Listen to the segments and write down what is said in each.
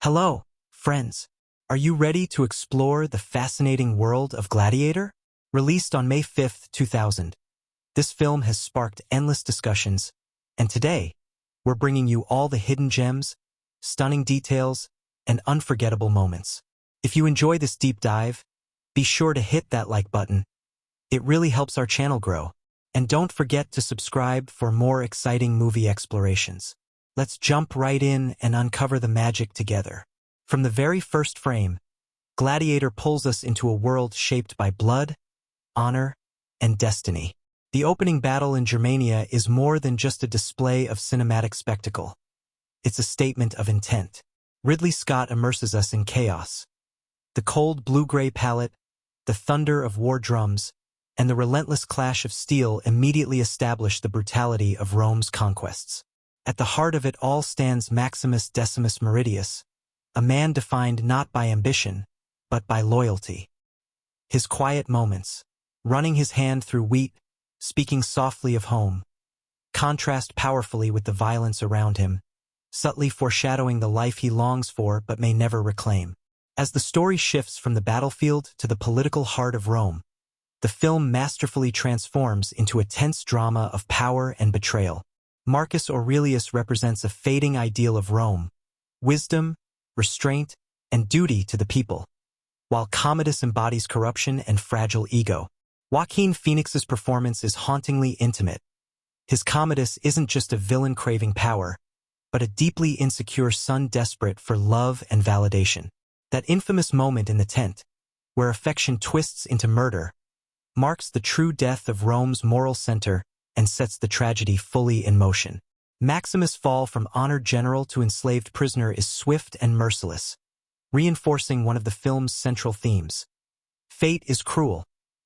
Hello, friends. Are you ready to explore the fascinating world of Gladiator? Released on May 5th, 2000. This film has sparked endless discussions, and today, we're bringing you all the hidden gems, stunning details, and unforgettable moments. If you enjoy this deep dive, be sure to hit that like button. It really helps our channel grow. And don't forget to subscribe for more exciting movie explorations. Let's jump right in and uncover the magic together. From the very first frame, Gladiator pulls us into a world shaped by blood, honor, and destiny. The opening battle in Germania is more than just a display of cinematic spectacle. It's a statement of intent. Ridley Scott immerses us in chaos. The cold blue-gray palette, the thunder of war drums, and the relentless clash of steel immediately establish the brutality of Rome's conquests. At the heart of it all stands Maximus Decimus Meridius, a man defined not by ambition, but by loyalty. His quiet moments, running his hand through wheat, speaking softly of home, contrast powerfully with the violence around him, subtly foreshadowing the life he longs for but may never reclaim. As the story shifts from the battlefield to the political heart of Rome, the film masterfully transforms into a tense drama of power and betrayal. Marcus Aurelius represents a fading ideal of Rome, wisdom, restraint, and duty to the people, while Commodus embodies corruption and fragile ego. Joaquin Phoenix's performance is hauntingly intimate. His Commodus isn't just a villain craving power, but a deeply insecure son desperate for love and validation. That infamous moment in the tent, where affection twists into murder, marks the true death of Rome's moral center and sets the tragedy fully in motion. Maximus' fall from honored general to enslaved prisoner is swift and merciless, reinforcing one of the film's central themes. Fate is cruel,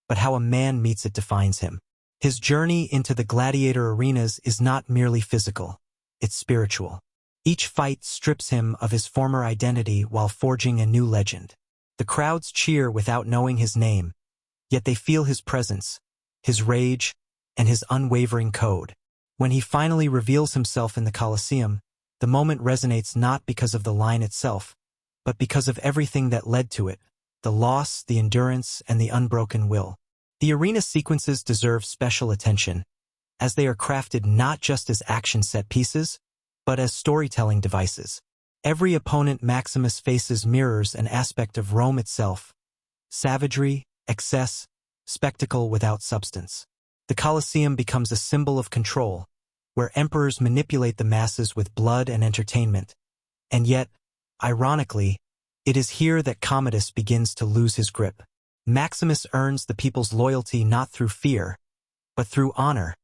but how a man meets it defines him. His journey into the gladiator arenas is not merely physical, it's spiritual. Each fight strips him of his former identity while forging a new legend. The crowds cheer without knowing his name, yet they feel his presence, his rage, and his unwavering code. When he finally reveals himself in the Colosseum, the moment resonates not because of the line itself, but because of everything that led to it, the loss, the endurance, and the unbroken will. The arena sequences deserve special attention, as they are crafted not just as action set pieces, but as storytelling devices. Every opponent Maximus faces mirrors an aspect of Rome itself: savagery, excess, spectacle without substance. The Colosseum becomes a symbol of control, where emperors manipulate the masses with blood and entertainment. And yet, ironically, it is here that Commodus begins to lose his grip. Maximus earns the people's loyalty not through fear, but through honor,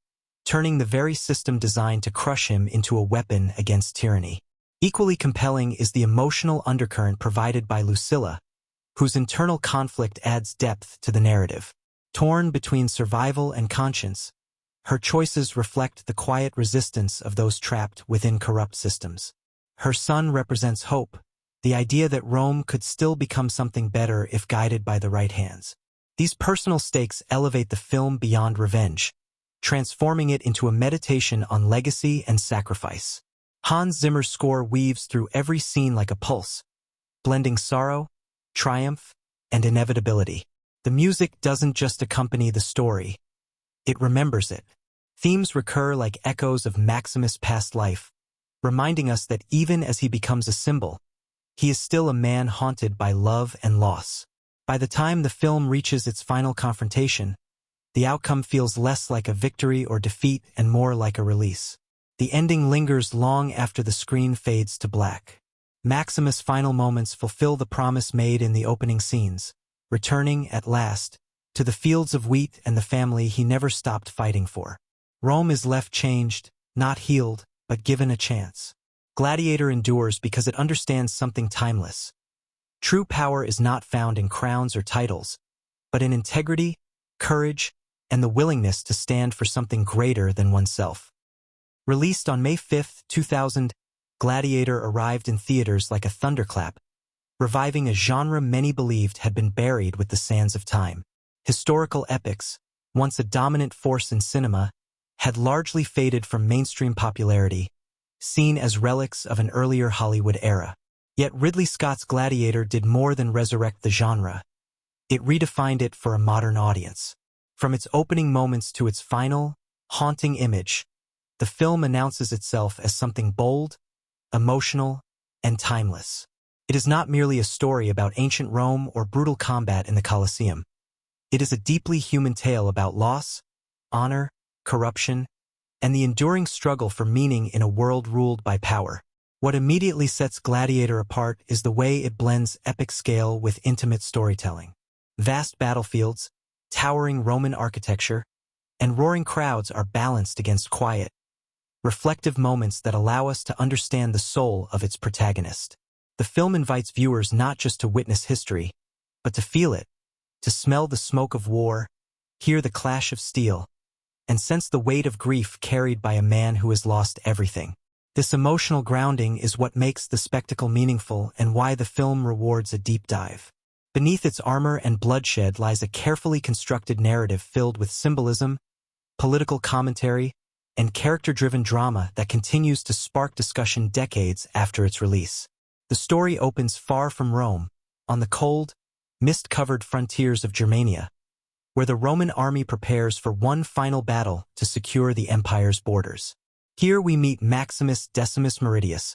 turning the very system designed to crush him into a weapon against tyranny. Equally compelling is the emotional undercurrent provided by Lucilla, whose internal conflict adds depth to the narrative. Torn between survival and conscience, her choices reflect the quiet resistance of those trapped within corrupt systems. Her son represents hope, the idea that Rome could still become something better if guided by the right hands. These personal stakes elevate the film beyond revenge, transforming it into a meditation on legacy and sacrifice. Hans Zimmer's score weaves through every scene like a pulse, blending sorrow, triumph, and inevitability. The music doesn't just accompany the story, it remembers it. Themes recur like echoes of Maximus' past life, reminding us that even as he becomes a symbol, he is still a man haunted by love and loss. By the time the film reaches its final confrontation, the outcome feels less like a victory or defeat and more like a release. The ending lingers long after the screen fades to black. Maximus' final moments fulfill the promise made in the opening scenes, returning, at last, to the fields of wheat and the family he never stopped fighting for. Rome is left changed, not healed, but given a chance. Gladiator endures because it understands something timeless. True power is not found in crowns or titles, but in integrity, courage, and the willingness to stand for something greater than oneself. Released on May 5, 2000, Gladiator arrived in theaters like a thunderclap, reviving a genre many believed had been buried with the sands of time. Historical epics, once a dominant force in cinema, had largely faded from mainstream popularity, seen as relics of an earlier Hollywood era. Yet Ridley Scott's Gladiator did more than resurrect the genre. It redefined it for a modern audience. From its opening moments to its final, haunting image, the film announces itself as something bold, emotional, and timeless. It is not merely a story about ancient Rome or brutal combat in the Colosseum. It is a deeply human tale about loss, honor, corruption, and the enduring struggle for meaning in a world ruled by power. What immediately sets Gladiator apart is the way it blends epic scale with intimate storytelling. Vast battlefields, towering Roman architecture, and roaring crowds are balanced against quiet, reflective moments that allow us to understand the soul of its protagonist. The film invites viewers not just to witness history, but to feel it, to smell the smoke of war, hear the clash of steel, and sense the weight of grief carried by a man who has lost everything. This emotional grounding is what makes the spectacle meaningful and why the film rewards a deep dive. Beneath its armor and bloodshed lies a carefully constructed narrative filled with symbolism, political commentary, and character-driven drama that continues to spark discussion decades after its release. The story opens far from Rome, on the cold, mist-covered frontiers of Germania, where the Roman army prepares for one final battle to secure the empire's borders. Here we meet Maximus Decimus Meridius,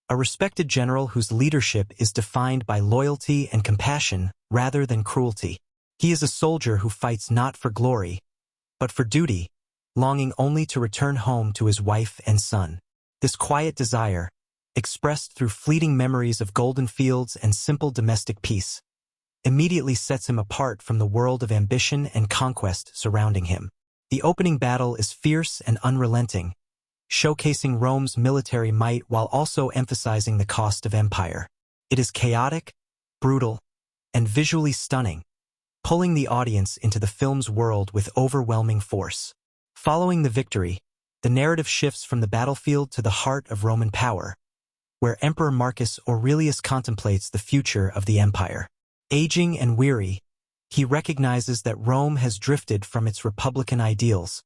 a respected general whose leadership is defined by loyalty and compassion rather than cruelty. He is a soldier who fights not for glory, but for duty, longing only to return home to his wife and son. This quiet desire, expressed through fleeting memories of golden fields and simple domestic peace, immediately sets him apart from the world of ambition and conquest surrounding him. The opening battle is fierce and unrelenting, showcasing Rome's military might while also emphasizing the cost of empire. It is chaotic, brutal, and visually stunning, pulling the audience into the film's world with overwhelming force. Following the victory, the narrative shifts from the battlefield to the heart of Roman power, where Emperor Marcus Aurelius contemplates the future of the empire. Aging and weary, he recognizes that Rome has drifted from its republican ideals,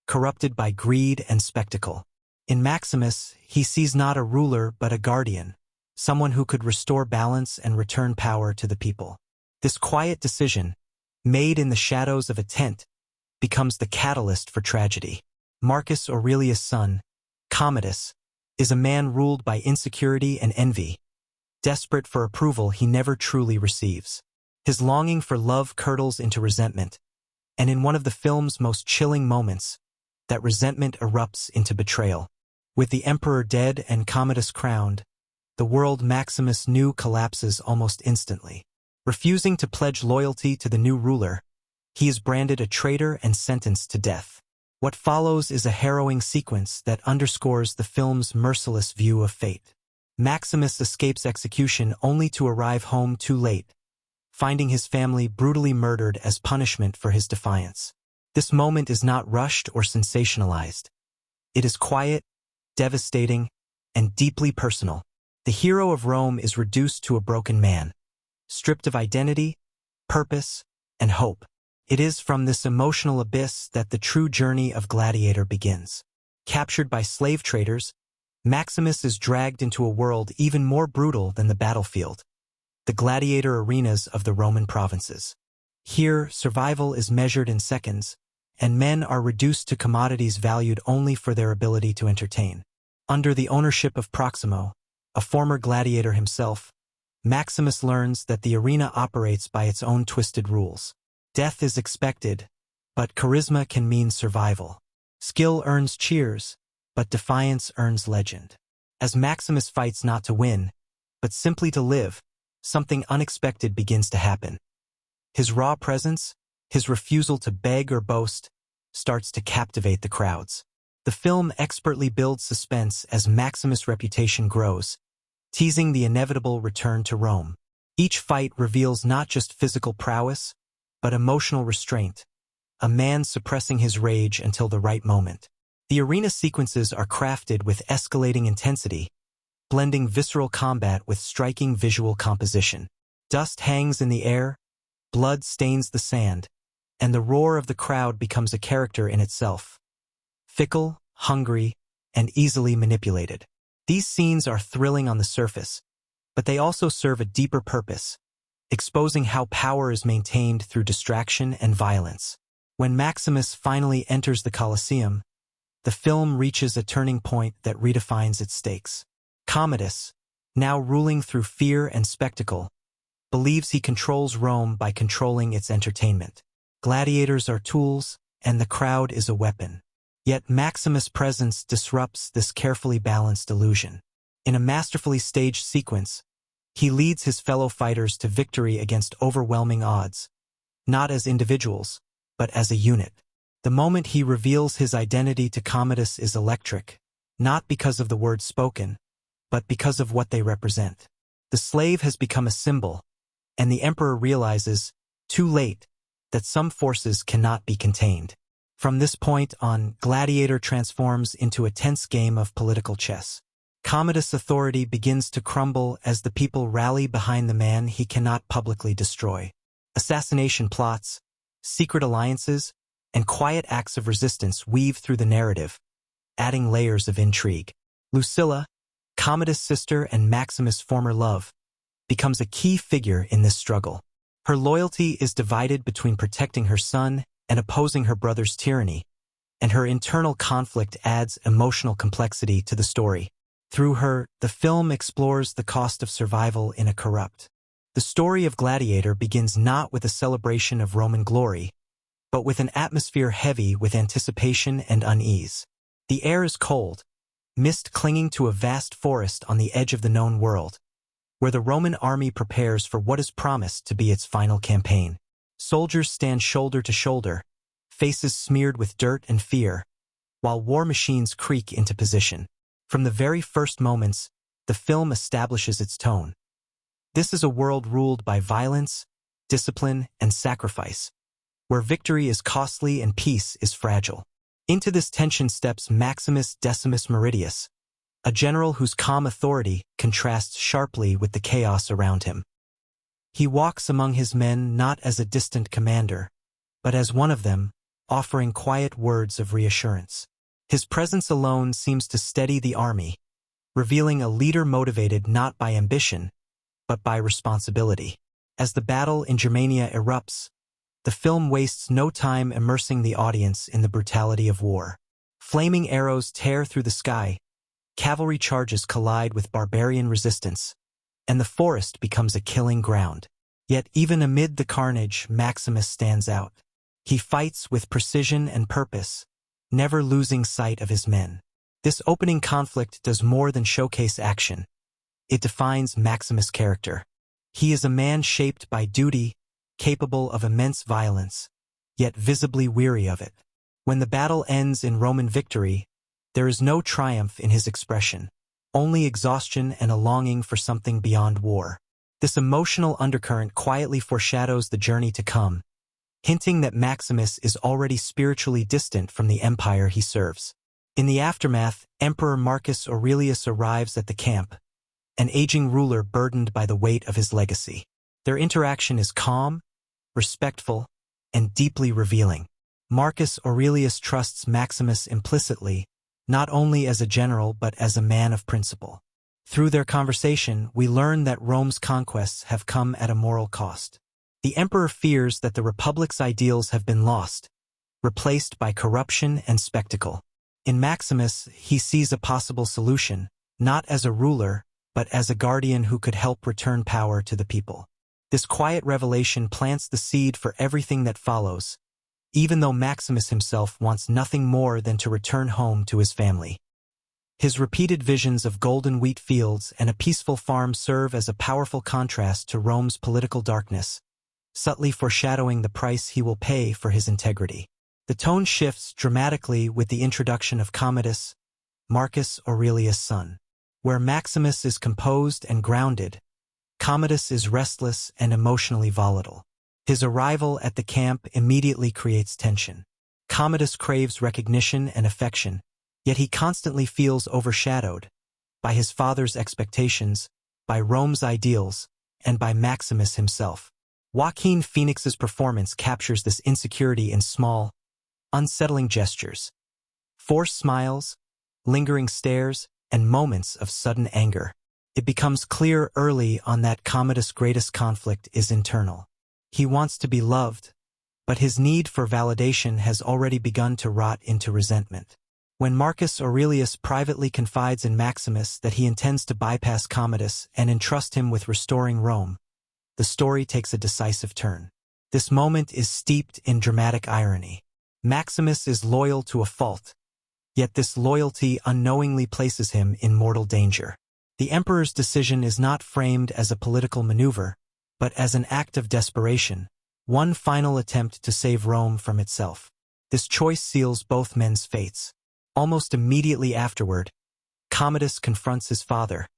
corrupted by greed and spectacle. In Maximus, he sees not a ruler but a guardian, someone who could restore balance and return power to the people. This quiet decision, made in the shadows of a tent, becomes the catalyst for tragedy. Marcus Aurelius' son, Commodus, is a man ruled by insecurity and envy, desperate for approval he never truly receives. His longing for love curdles into resentment, and in one of the film's most chilling moments, that resentment erupts into betrayal. With the emperor dead and Commodus crowned, the world Maximus knew collapses almost instantly. Refusing to pledge loyalty to the new ruler, he is branded a traitor and sentenced to death. What follows is a harrowing sequence that underscores the film's merciless view of fate. Maximus escapes execution only to arrive home too late, finding his family brutally murdered as punishment for his defiance. This moment is not rushed or sensationalized. It is quiet, devastating, and deeply personal. The hero of Rome is reduced to a broken man, stripped of identity, purpose, and hope. It is from this emotional abyss that the true journey of Gladiator begins. Captured by slave traders, Maximus is dragged into a world even more brutal than the battlefield, the gladiator arenas of the Roman provinces. Here, survival is measured in seconds, and men are reduced to commodities valued only for their ability to entertain. Under the ownership of Proximo, a former gladiator himself, Maximus learns that the arena operates by its own twisted rules. Death is expected, but charisma can mean survival. Skill earns cheers, but defiance earns legend. As Maximus fights not to win, but simply to live, something unexpected begins to happen. His raw presence, his refusal to beg or boast, starts to captivate the crowds. The film expertly builds suspense as Maximus' reputation grows, teasing the inevitable return to Rome. Each fight reveals not just physical prowess, but emotional restraint, a man suppressing his rage until the right moment. The arena sequences are crafted with escalating intensity, blending visceral combat with striking visual composition. Dust hangs in the air, blood stains the sand, and the roar of the crowd becomes a character in itself. Fickle, hungry, and easily manipulated. These scenes are thrilling on the surface, but they also serve a deeper purpose, exposing how power is maintained through distraction and violence. When Maximus finally enters the Colosseum, the film reaches a turning point that redefines its stakes. Commodus, now ruling through fear and spectacle, believes he controls Rome by controlling its entertainment. Gladiators are tools, and the crowd is a weapon. Yet Maximus' presence disrupts this carefully balanced illusion. In a masterfully staged sequence, he leads his fellow fighters to victory against overwhelming odds, not as individuals, but as a unit. The moment he reveals his identity to Commodus is electric, not because of the words spoken, but because of what they represent. The slave has become a symbol, and the emperor realizes, too late, that some forces cannot be contained. From this point on, Gladiator transforms into a tense game of political chess. Commodus' authority begins to crumble as the people rally behind the man he cannot publicly destroy. Assassination plots, secret alliances, and quiet acts of resistance weave through the narrative, adding layers of intrigue. Lucilla, Commodus' sister and Maximus' former love, becomes a key figure in this struggle. Her loyalty is divided between protecting her son and opposing her brother's tyranny, and her internal conflict adds emotional complexity to the story. Through her, the film explores the cost of survival in a corrupt. The story of Gladiator begins not with a celebration of Roman glory, but with an atmosphere heavy with anticipation and unease. The air is cold, mist clinging to a vast forest on the edge of the known world, where the Roman army prepares for what is promised to be its final campaign. Soldiers stand shoulder to shoulder, faces smeared with dirt and fear, while war machines creak into position. From the very first moments, the film establishes its tone. This is a world ruled by violence, discipline, and sacrifice, where victory is costly and peace is fragile. Into this tension steps Maximus Decimus Meridius, a general whose calm authority contrasts sharply with the chaos around him. He walks among his men not as a distant commander, but as one of them, offering quiet words of reassurance. His presence alone seems to steady the army, revealing a leader motivated not by ambition, but by responsibility. As the battle in Germania erupts, the film wastes no time immersing the audience in the brutality of war. Flaming arrows tear through the sky, cavalry charges collide with barbarian resistance, and the forest becomes a killing ground. Yet even amid the carnage, Maximus stands out. He fights with precision and purpose, never losing sight of his men. This opening conflict does more than showcase action. It defines Maximus' character. He is a man shaped by duty, capable of immense violence, yet visibly weary of it. When the battle ends in Roman victory, there is no triumph in his expression, only exhaustion and a longing for something beyond war. This emotional undercurrent quietly foreshadows the journey to come, hinting that Maximus is already spiritually distant from the empire he serves. In the aftermath, Emperor Marcus Aurelius arrives at the camp, an aging ruler burdened by the weight of his legacy. Their interaction is calm, respectful, and deeply revealing. Marcus Aurelius trusts Maximus implicitly, not only as a general but as a man of principle. Through their conversation, we learn that Rome's conquests have come at a moral cost. The emperor fears that the republic's ideals have been lost, replaced by corruption and spectacle. In Maximus, he sees a possible solution, not as a ruler, but as a guardian who could help return power to the people. This quiet revelation plants the seed for everything that follows, even though Maximus himself wants nothing more than to return home to his family. His repeated visions of golden wheat fields and a peaceful farm serve as a powerful contrast to Rome's political darkness, subtly foreshadowing the price he will pay for his integrity. The tone shifts dramatically with the introduction of Commodus, Marcus Aurelius' son. Where Maximus is composed and grounded, Commodus is restless and emotionally volatile. His arrival at the camp immediately creates tension. Commodus craves recognition and affection, yet he constantly feels overshadowed by his father's expectations, by Rome's ideals, and by Maximus himself. Joaquin Phoenix's performance captures this insecurity in small, unsettling gestures. Forced smiles, lingering stares, and moments of sudden anger. It becomes clear early on that Commodus' greatest conflict is internal. He wants to be loved, but his need for validation has already begun to rot into resentment. When Marcus Aurelius privately confides in Maximus that he intends to bypass Commodus and entrust him with restoring Rome, the story takes a decisive turn. This moment is steeped in dramatic irony. Maximus is loyal to a fault, yet this loyalty unknowingly places him in mortal danger. The emperor's decision is not framed as a political maneuver, but as an act of desperation, one final attempt to save Rome from itself. This choice seals both men's fates. Almost immediately afterward, Commodus confronts his father,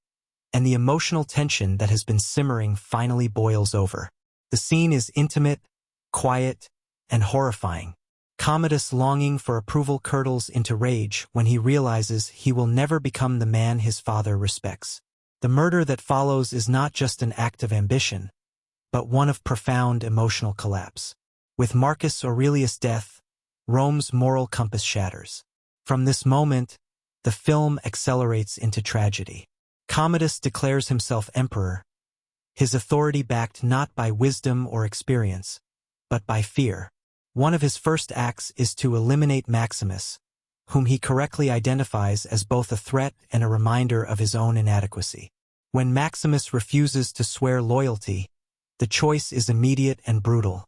and the emotional tension that has been simmering finally boils over. The scene is intimate, quiet, and horrifying. Commodus' longing for approval curdles into rage when he realizes he will never become the man his father respects. The murder that follows is not just an act of ambition, but one of profound emotional collapse. With Marcus Aurelius' death, Rome's moral compass shatters. From this moment, the film accelerates into tragedy. Commodus declares himself emperor, his authority backed not by wisdom or experience, but by fear. One of his first acts is to eliminate Maximus, whom he correctly identifies as both a threat and a reminder of his own inadequacy. When Maximus refuses to swear loyalty, the choice is immediate and brutal: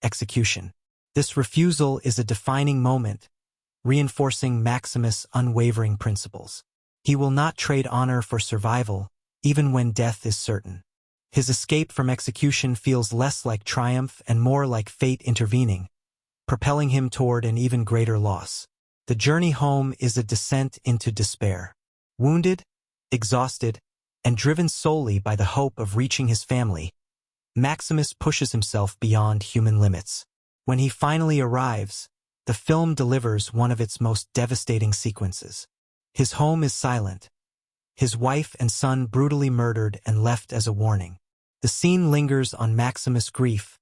execution. This refusal is a defining moment, reinforcing Maximus' unwavering principles. He will not trade honor for survival, even when death is certain. His escape from execution feels less like triumph and more like fate intervening, propelling him toward an even greater loss. The journey home is a descent into despair. Wounded, exhausted, and driven solely by the hope of reaching his family, Maximus pushes himself beyond human limits. When he finally arrives, the film delivers one of its most devastating sequences. His home is silent, his wife and son brutally murdered and left as a warning. The scene lingers on Maximus' grief,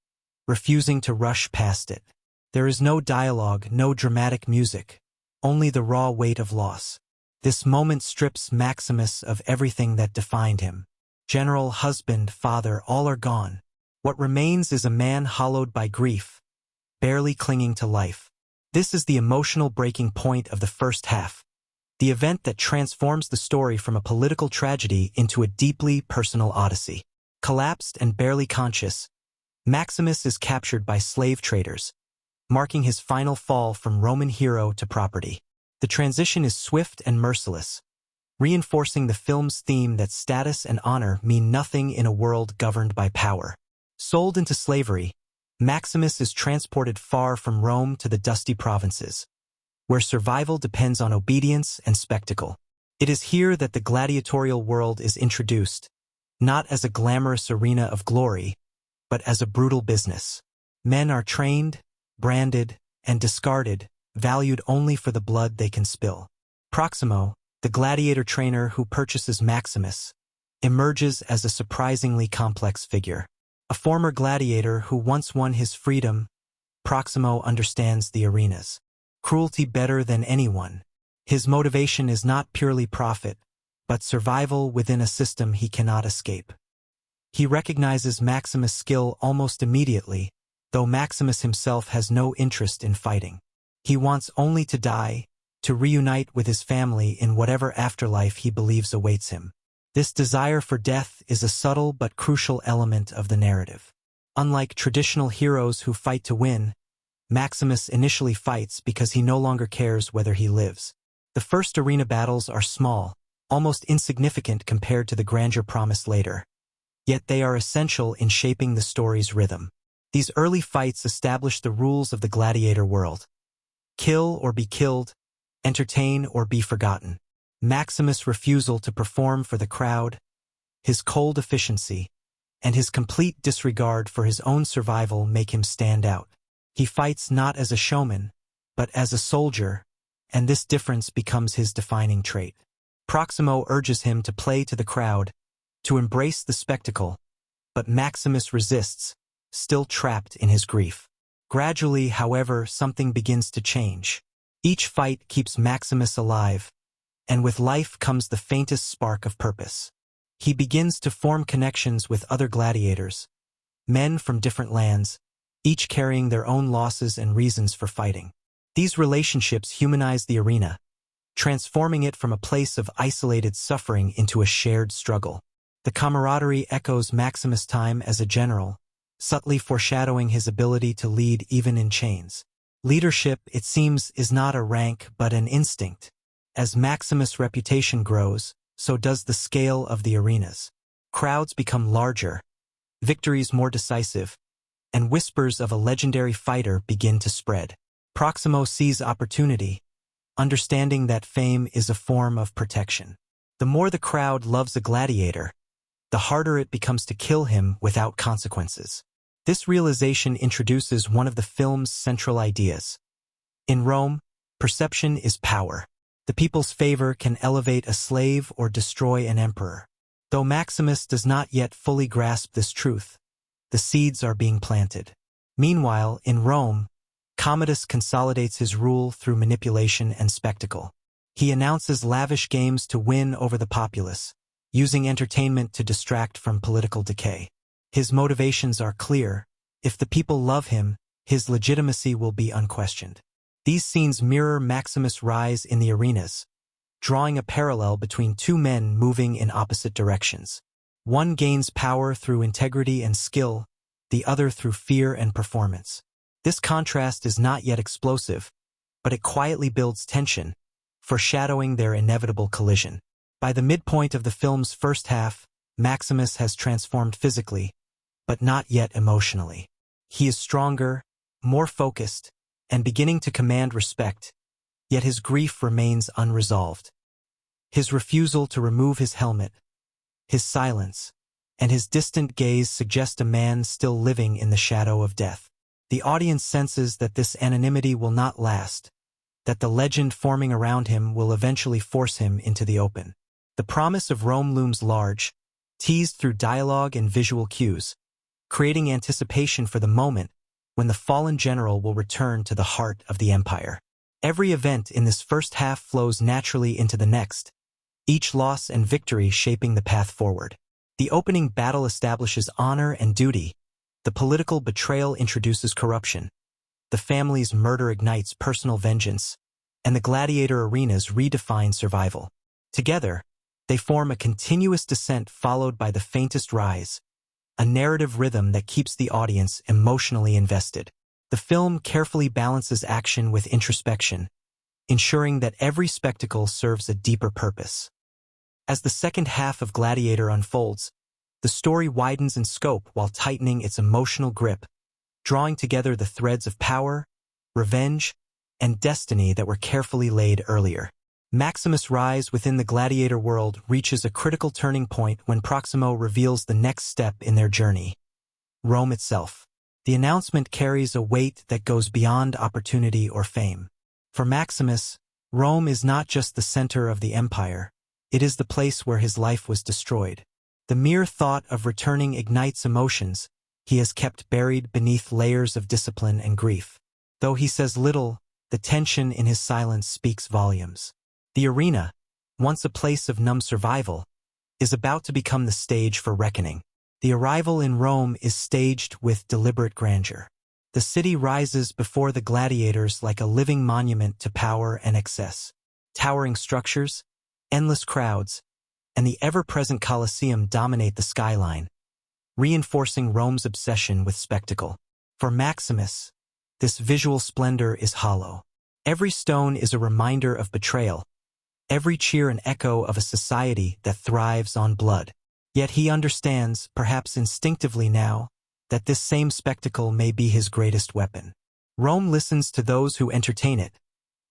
refusing to rush past it. There is no dialogue, no dramatic music, only the raw weight of loss. This moment strips Maximus of everything that defined him. General, husband, father, all are gone. What remains is a man hollowed by grief, barely clinging to life. This is the emotional breaking point of the first half, the event that transforms the story from a political tragedy into a deeply personal odyssey. Collapsed and barely conscious, Maximus is captured by slave traders, marking his final fall from Roman hero to property. The transition is swift and merciless, reinforcing the film's theme that status and honor mean nothing in a world governed by power. Sold into slavery, Maximus is transported far from Rome to the dusty provinces, where survival depends on obedience and spectacle. It is here that the gladiatorial world is introduced, not as a glamorous arena of glory, but as a brutal business. Men are trained, branded, and discarded, valued only for the blood they can spill. Proximo, the gladiator trainer who purchases Maximus, emerges as a surprisingly complex figure. A former gladiator who once won his freedom, Proximo understands the arena's cruelty better than anyone. His motivation is not purely profit, but survival within a system he cannot escape. He recognizes Maximus' skill almost immediately, though Maximus himself has no interest in fighting. He wants only to die, to reunite with his family in whatever afterlife he believes awaits him. This desire for death is a subtle but crucial element of the narrative. Unlike traditional heroes who fight to win, Maximus initially fights because he no longer cares whether he lives. The first arena battles are small, almost insignificant compared to the grandeur promised later. Yet they are essential in shaping the story's rhythm. These early fights establish the rules of the gladiator world. Kill or be killed, entertain or be forgotten. Maximus' refusal to perform for the crowd, his cold efficiency, and his complete disregard for his own survival make him stand out. He fights not as a showman, but as a soldier, and this difference becomes his defining trait. Proximo urges him to play to the crowd, to embrace the spectacle, but Maximus resists, still trapped in his grief. Gradually, however, something begins to change. Each fight keeps Maximus alive, and with life comes the faintest spark of purpose. He begins to form connections with other gladiators, men from different lands, each carrying their own losses and reasons for fighting. These relationships humanize the arena, transforming it from a place of isolated suffering into a shared struggle. The camaraderie echoes Maximus' time as a general, subtly foreshadowing his ability to lead even in chains. Leadership, it seems, is not a rank but an instinct. As Maximus' reputation grows, so does the scale of the arenas. Crowds become larger, victories more decisive, and whispers of a legendary fighter begin to spread. Proximo sees opportunity, understanding that fame is a form of protection. The more the crowd loves a gladiator, the harder it becomes to kill him without consequences. This realization introduces one of the film's central ideas. In Rome, perception is power. The people's favor can elevate a slave or destroy an emperor. Though Maximus does not yet fully grasp this truth, the seeds are being planted. Meanwhile, in Rome, Commodus consolidates his rule through manipulation and spectacle. He announces lavish games to win over the populace, using entertainment to distract from political decay. His motivations are clear. If the people love him, his legitimacy will be unquestioned. These scenes mirror Maximus' rise in the arenas, drawing a parallel between two men moving in opposite directions. One gains power through integrity and skill, the other through fear and performance. This contrast is not yet explosive, but it quietly builds tension, foreshadowing their inevitable collision. By the midpoint of the film's first half, Maximus has transformed physically, but not yet emotionally. He is stronger, more focused, and beginning to command respect, yet his grief remains unresolved. His refusal to remove his helmet, his silence, and his distant gaze suggest a man still living in the shadow of death. The audience senses that this anonymity will not last, that the legend forming around him will eventually force him into the open. The promise of Rome looms large, teased through dialogue and visual cues, creating anticipation for the moment when the fallen general will return to the heart of the empire. Every event in this first half flows naturally into the next, each loss and victory shaping the path forward. The opening battle establishes honor and duty. The political betrayal introduces corruption. The family's murder ignites personal vengeance, and the gladiator arenas redefine survival. Together, they form a continuous descent followed by the faintest rise, a narrative rhythm that keeps the audience emotionally invested. The film carefully balances action with introspection, ensuring that every spectacle serves a deeper purpose. As the second half of Gladiator unfolds, the story widens in scope while tightening its emotional grip, drawing together the threads of power, revenge, and destiny that were carefully laid earlier. Maximus' rise within the Gladiator world reaches a critical turning point when Proximo reveals the next step in their journey: Rome itself. The announcement carries a weight that goes beyond opportunity or fame. For Maximus, Rome is not just the center of the empire, it is the place where his life was destroyed. The mere thought of returning ignites emotions he has kept buried beneath layers of discipline and grief. Though he says little, the tension in his silence speaks volumes. The arena, once a place of numb survival, is about to become the stage for reckoning. The arrival in Rome is staged with deliberate grandeur. The city rises before the gladiators like a living monument to power and excess. Towering structures, endless crowds, and the ever-present Colosseum dominate the skyline, reinforcing Rome's obsession with spectacle. For Maximus, this visual splendor is hollow. Every stone is a reminder of betrayal, every cheer an echo of a society that thrives on blood. Yet he understands, perhaps instinctively now, that this same spectacle may be his greatest weapon. Rome listens to those who entertain it,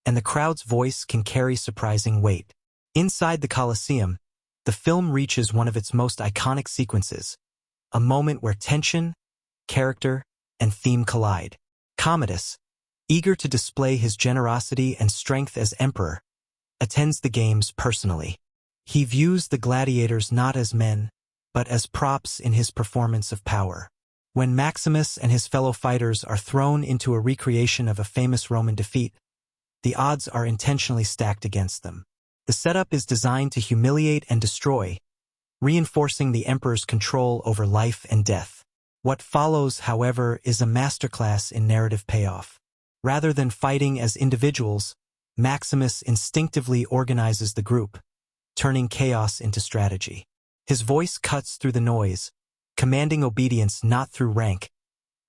and the crowd's voice can carry surprising weight. Inside the Colosseum, the film reaches one of its most iconic sequences, a moment where tension, character, and theme collide. Commodus, eager to display his generosity and strength as emperor, attends the games personally. He views the gladiators not as men, but as props in his performance of power. When Maximus and his fellow fighters are thrown into a recreation of a famous Roman defeat, the odds are intentionally stacked against them. The setup is designed to humiliate and destroy, reinforcing the emperor's control over life and death. What follows, however, is a masterclass in narrative payoff. Rather than fighting as individuals, Maximus instinctively organizes the group, turning chaos into strategy. His voice cuts through the noise, commanding obedience not through rank,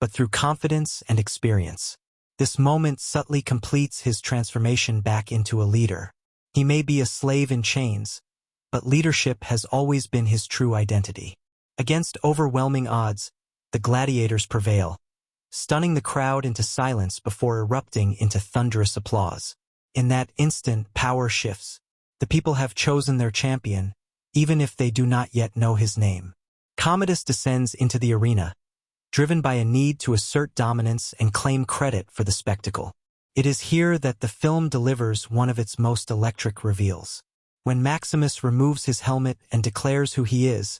but through confidence and experience. This moment subtly completes his transformation back into a leader. He may be a slave in chains, but leadership has always been his true identity. Against overwhelming odds, the gladiators prevail, stunning the crowd into silence before erupting into thunderous applause. In that instant, power shifts. The people have chosen their champion, even if they do not yet know his name. Commodus descends into the arena, driven by a need to assert dominance and claim credit for the spectacle. It is here that the film delivers one of its most electric reveals. When Maximus removes his helmet and declares who he is,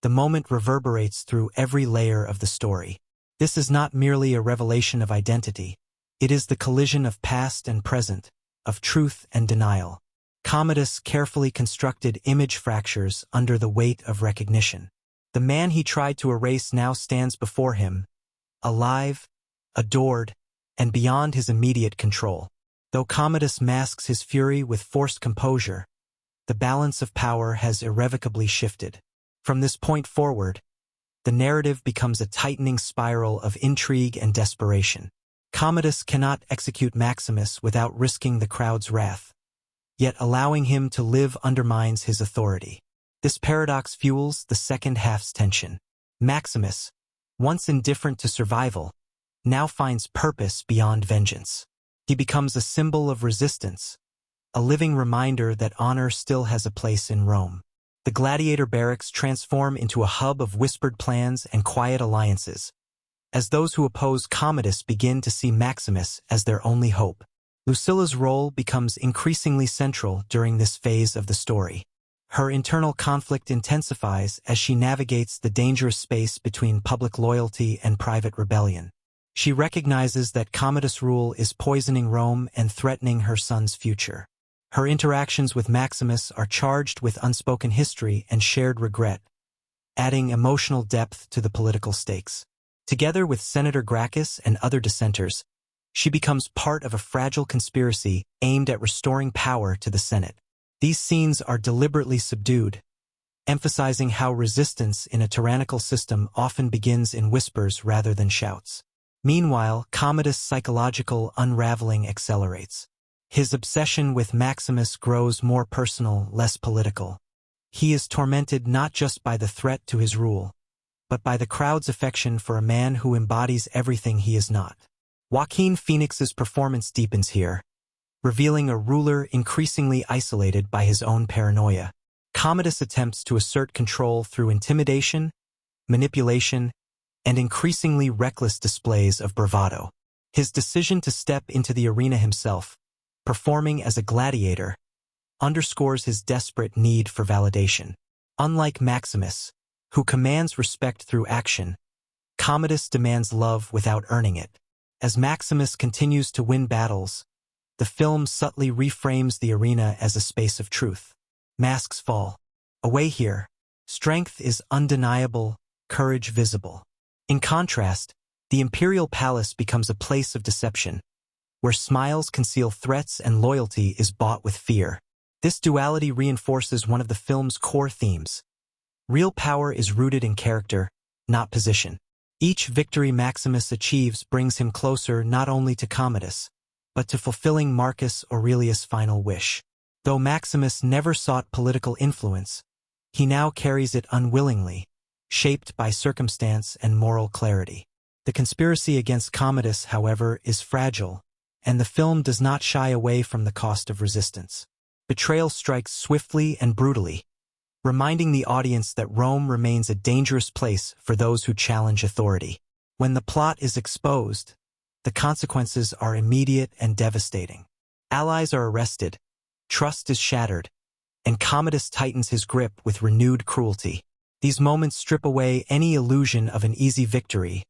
the moment reverberates through every layer of the story. This is not merely a revelation of identity. It is the collision of past and present, of truth and denial. Commodus carefully constructed image fractures under the weight of recognition. The man he tried to erase now stands before him, alive, adored, and beyond his immediate control. Though Commodus masks his fury with forced composure, the balance of power has irrevocably shifted. From this point forward, the narrative becomes a tightening spiral of intrigue and desperation. Commodus cannot execute Maximus without risking the crowd's wrath, yet allowing him to live undermines his authority. This paradox fuels the second half's tension. Maximus, once indifferent to survival, now finds purpose beyond vengeance. He becomes a symbol of resistance, a living reminder that honor still has a place in Rome. The gladiator barracks transform into a hub of whispered plans and quiet alliances, as those who oppose Commodus begin to see Maximus as their only hope. Lucilla's role becomes increasingly central during this phase of the story. Her internal conflict intensifies as she navigates the dangerous space between public loyalty and private rebellion. She recognizes that Commodus' rule is poisoning Rome and threatening her son's future. Her interactions with Maximus are charged with unspoken history and shared regret, adding emotional depth to the political stakes. Together with Senator Gracchus and other dissenters, she becomes part of a fragile conspiracy aimed at restoring power to the Senate. These scenes are deliberately subdued, emphasizing how resistance in a tyrannical system often begins in whispers rather than shouts. Meanwhile, Commodus' psychological unraveling accelerates. His obsession with Maximus grows more personal, less political. He is tormented not just by the threat to his rule, but by the crowd's affection for a man who embodies everything he is not. Joaquin Phoenix's performance deepens here, revealing a ruler increasingly isolated by his own paranoia. Commodus attempts to assert control through intimidation, manipulation, and increasingly reckless displays of bravado. His decision to step into the arena himself, performing as a gladiator, underscores his desperate need for validation. Unlike Maximus, who commands respect through action, Commodus demands love without earning it. As Maximus continues to win battles, the film subtly reframes the arena as a space of truth. Masks fall. Away here, strength is undeniable, courage visible. In contrast, the imperial palace becomes a place of deception, where smiles conceal threats and loyalty is bought with fear. This duality reinforces one of the film's core themes. Real power is rooted in character, not position. Each victory Maximus achieves brings him closer not only to Commodus, but to fulfilling Marcus Aurelius' final wish. Though Maximus never sought political influence, he now carries it unwillingly, shaped by circumstance and moral clarity. The conspiracy against Commodus, however, is fragile, and the film does not shy away from the cost of resistance. Betrayal strikes swiftly and brutally, reminding the audience that Rome remains a dangerous place for those who challenge authority. When the plot is exposed, the consequences are immediate and devastating. Allies are arrested, trust is shattered, and Commodus tightens his grip with renewed cruelty. These moments strip away any illusion of an easy victory,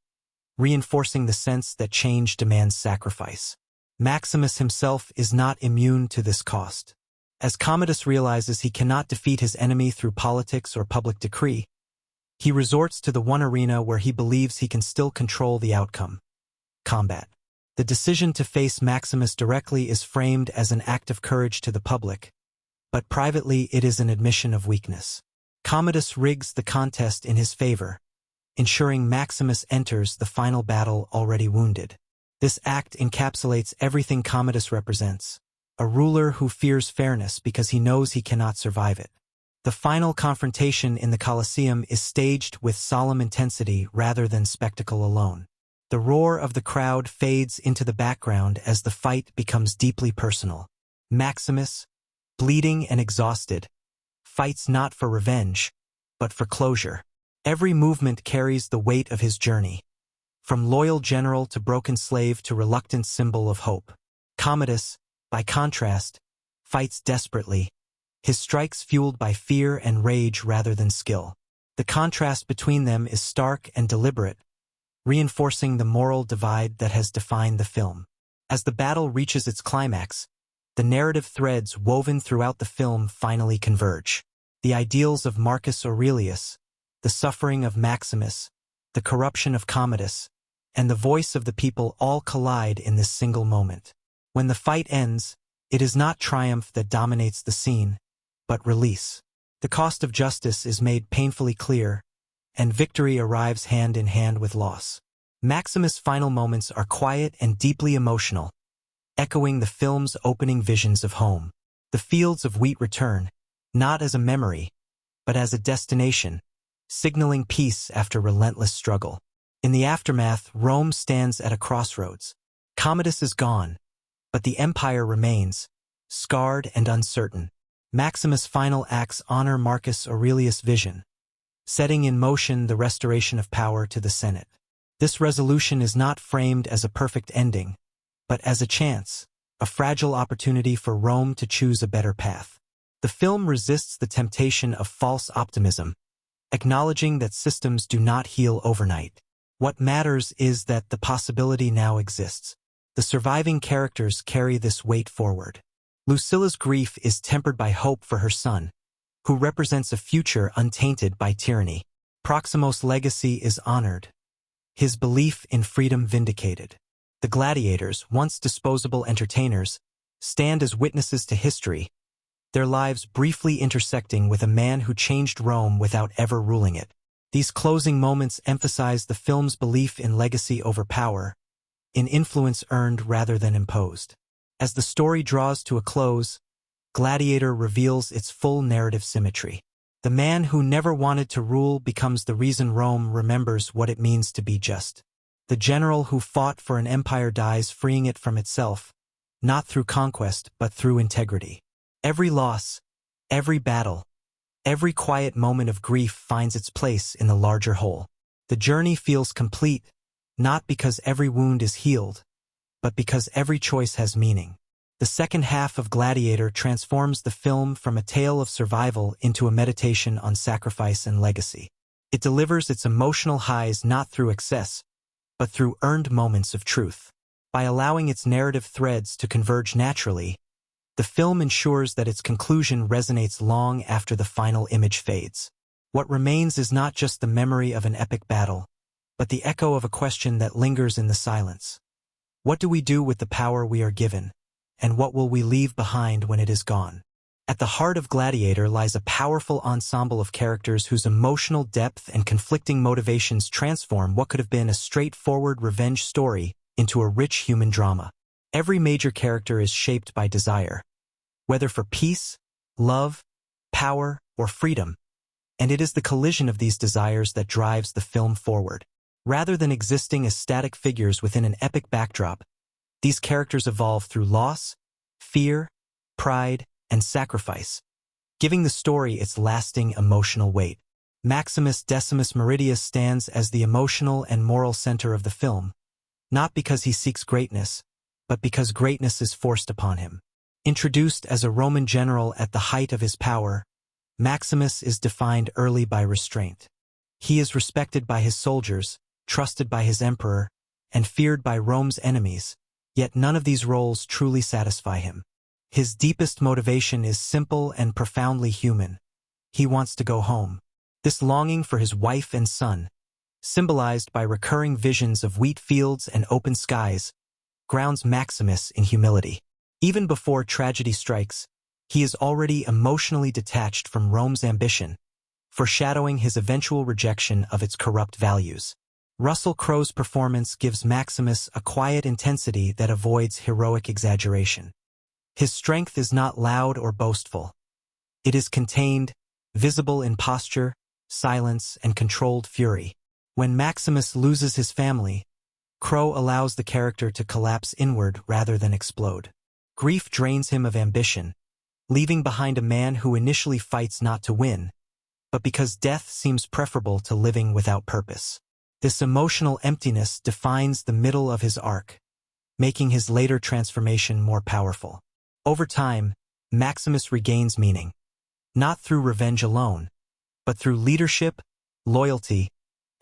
reinforcing the sense that change demands sacrifice. Maximus himself is not immune to this cost. As Commodus realizes he cannot defeat his enemy through politics or public decree, he resorts to the one arena where he believes he can still control the outcome: combat. The decision to face Maximus directly is framed as an act of courage to the public, but privately it is an admission of weakness. Commodus rigs the contest in his favor, ensuring Maximus enters the final battle already wounded. This act encapsulates everything Commodus represents: a ruler who fears fairness because he knows he cannot survive it. The final confrontation in the Colosseum is staged with solemn intensity rather than spectacle alone. The roar of the crowd fades into the background as the fight becomes deeply personal. Maximus, bleeding and exhausted, fights not for revenge, but for closure. Every movement carries the weight of his journey, from loyal general to broken slave to reluctant symbol of hope. Commodus, by contrast, fights desperately, his strikes fueled by fear and rage rather than skill. The contrast between them is stark and deliberate, reinforcing the moral divide that has defined the film. As the battle reaches its climax, the narrative threads woven throughout the film finally converge. The ideals of Marcus Aurelius, the suffering of Maximus, the corruption of Commodus, and the voice of the people all collide in this single moment. When the fight ends, it is not triumph that dominates the scene, but release. The cost of justice is made painfully clear, and victory arrives hand in hand with loss. Maximus' final moments are quiet and deeply emotional, echoing the film's opening visions of home. The fields of wheat return, not as a memory, but as a destination, signaling peace after relentless struggle. In the aftermath, Rome stands at a crossroads. Commodus is gone, but the empire remains, scarred and uncertain. Maximus' final acts honor Marcus Aurelius' vision, setting in motion the restoration of power to the Senate. This resolution is not framed as a perfect ending, but as a chance, a fragile opportunity for Rome to choose a better path. The film resists the temptation of false optimism, acknowledging that systems do not heal overnight. What matters is that the possibility now exists. The surviving characters carry this weight forward. Lucilla's grief is tempered by hope for her son, who represents a future untainted by tyranny. Proximo's legacy is honored, his belief in freedom vindicated. The gladiators, once disposable entertainers, stand as witnesses to history, their lives briefly intersecting with a man who changed Rome without ever ruling it. These closing moments emphasize the film's belief in legacy over power, in influence earned rather than imposed. As the story draws to a close, Gladiator reveals its full narrative symmetry. The man who never wanted to rule becomes the reason Rome remembers what it means to be just. The general who fought for an empire dies freeing it from itself, not through conquest but through integrity. Every loss, every battle, every quiet moment of grief finds its place in the larger whole. The journey feels complete, not because every wound is healed, but because every choice has meaning. The second half of Gladiator transforms the film from a tale of survival into a meditation on sacrifice and legacy. It delivers its emotional highs not through excess, but through earned moments of truth. By allowing its narrative threads to converge naturally, the film ensures that its conclusion resonates long after the final image fades. What remains is not just the memory of an epic battle, but the echo of a question that lingers in the silence. What do we do with the power we are given? And what will we leave behind when it is gone? At the heart of Gladiator lies a powerful ensemble of characters whose emotional depth and conflicting motivations transform what could have been a straightforward revenge story into a rich human drama. Every major character is shaped by desire, whether for peace, love, power, or freedom, and it is the collision of these desires that drives the film forward. Rather than existing as static figures within an epic backdrop, these characters evolve through loss, fear, pride, and sacrifice, giving the story its lasting emotional weight. Maximus Decimus Meridius stands as the emotional and moral center of the film, not because he seeks greatness, but because greatness is forced upon him. Introduced as a Roman general at the height of his power, Maximus is defined early by restraint. He is respected by his soldiers, trusted by his emperor, and feared by Rome's enemies, yet none of these roles truly satisfy him. His deepest motivation is simple and profoundly human. He wants to go home. This longing for his wife and son, symbolized by recurring visions of wheat fields and open skies, grounds Maximus in humility. Even before tragedy strikes, he is already emotionally detached from Rome's ambition, foreshadowing his eventual rejection of its corrupt values. Russell Crowe's performance gives Maximus a quiet intensity that avoids heroic exaggeration. His strength is not loud or boastful. It is contained, visible in posture, silence, and controlled fury. When Maximus loses his family, Crowe allows the character to collapse inward rather than explode. Grief drains him of ambition, leaving behind a man who initially fights not to win, but because death seems preferable to living without purpose. This emotional emptiness defines the middle of his arc, making his later transformation more powerful. Over time, Maximus regains meaning, not through revenge alone, but through leadership, loyalty,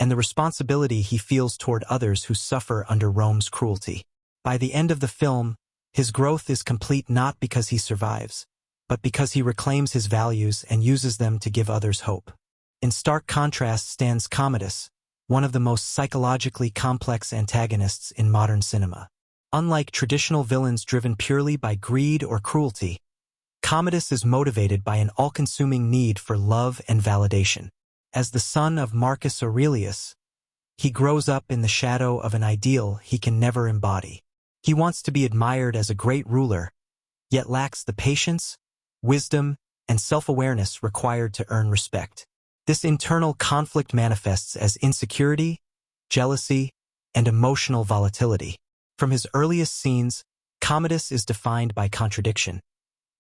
and the responsibility he feels toward others who suffer under Rome's cruelty. By the end of the film, his growth is complete not because he survives, but because he reclaims his values and uses them to give others hope. In stark contrast stands Commodus, one of the most psychologically complex antagonists in modern cinema. Unlike traditional villains driven purely by greed or cruelty, Commodus is motivated by an all-consuming need for love and validation. As the son of Marcus Aurelius, he grows up in the shadow of an ideal he can never embody. He wants to be admired as a great ruler, yet lacks the patience, wisdom, and self-awareness required to earn respect. This internal conflict manifests as insecurity, jealousy, and emotional volatility. From his earliest scenes, Commodus is defined by contradiction.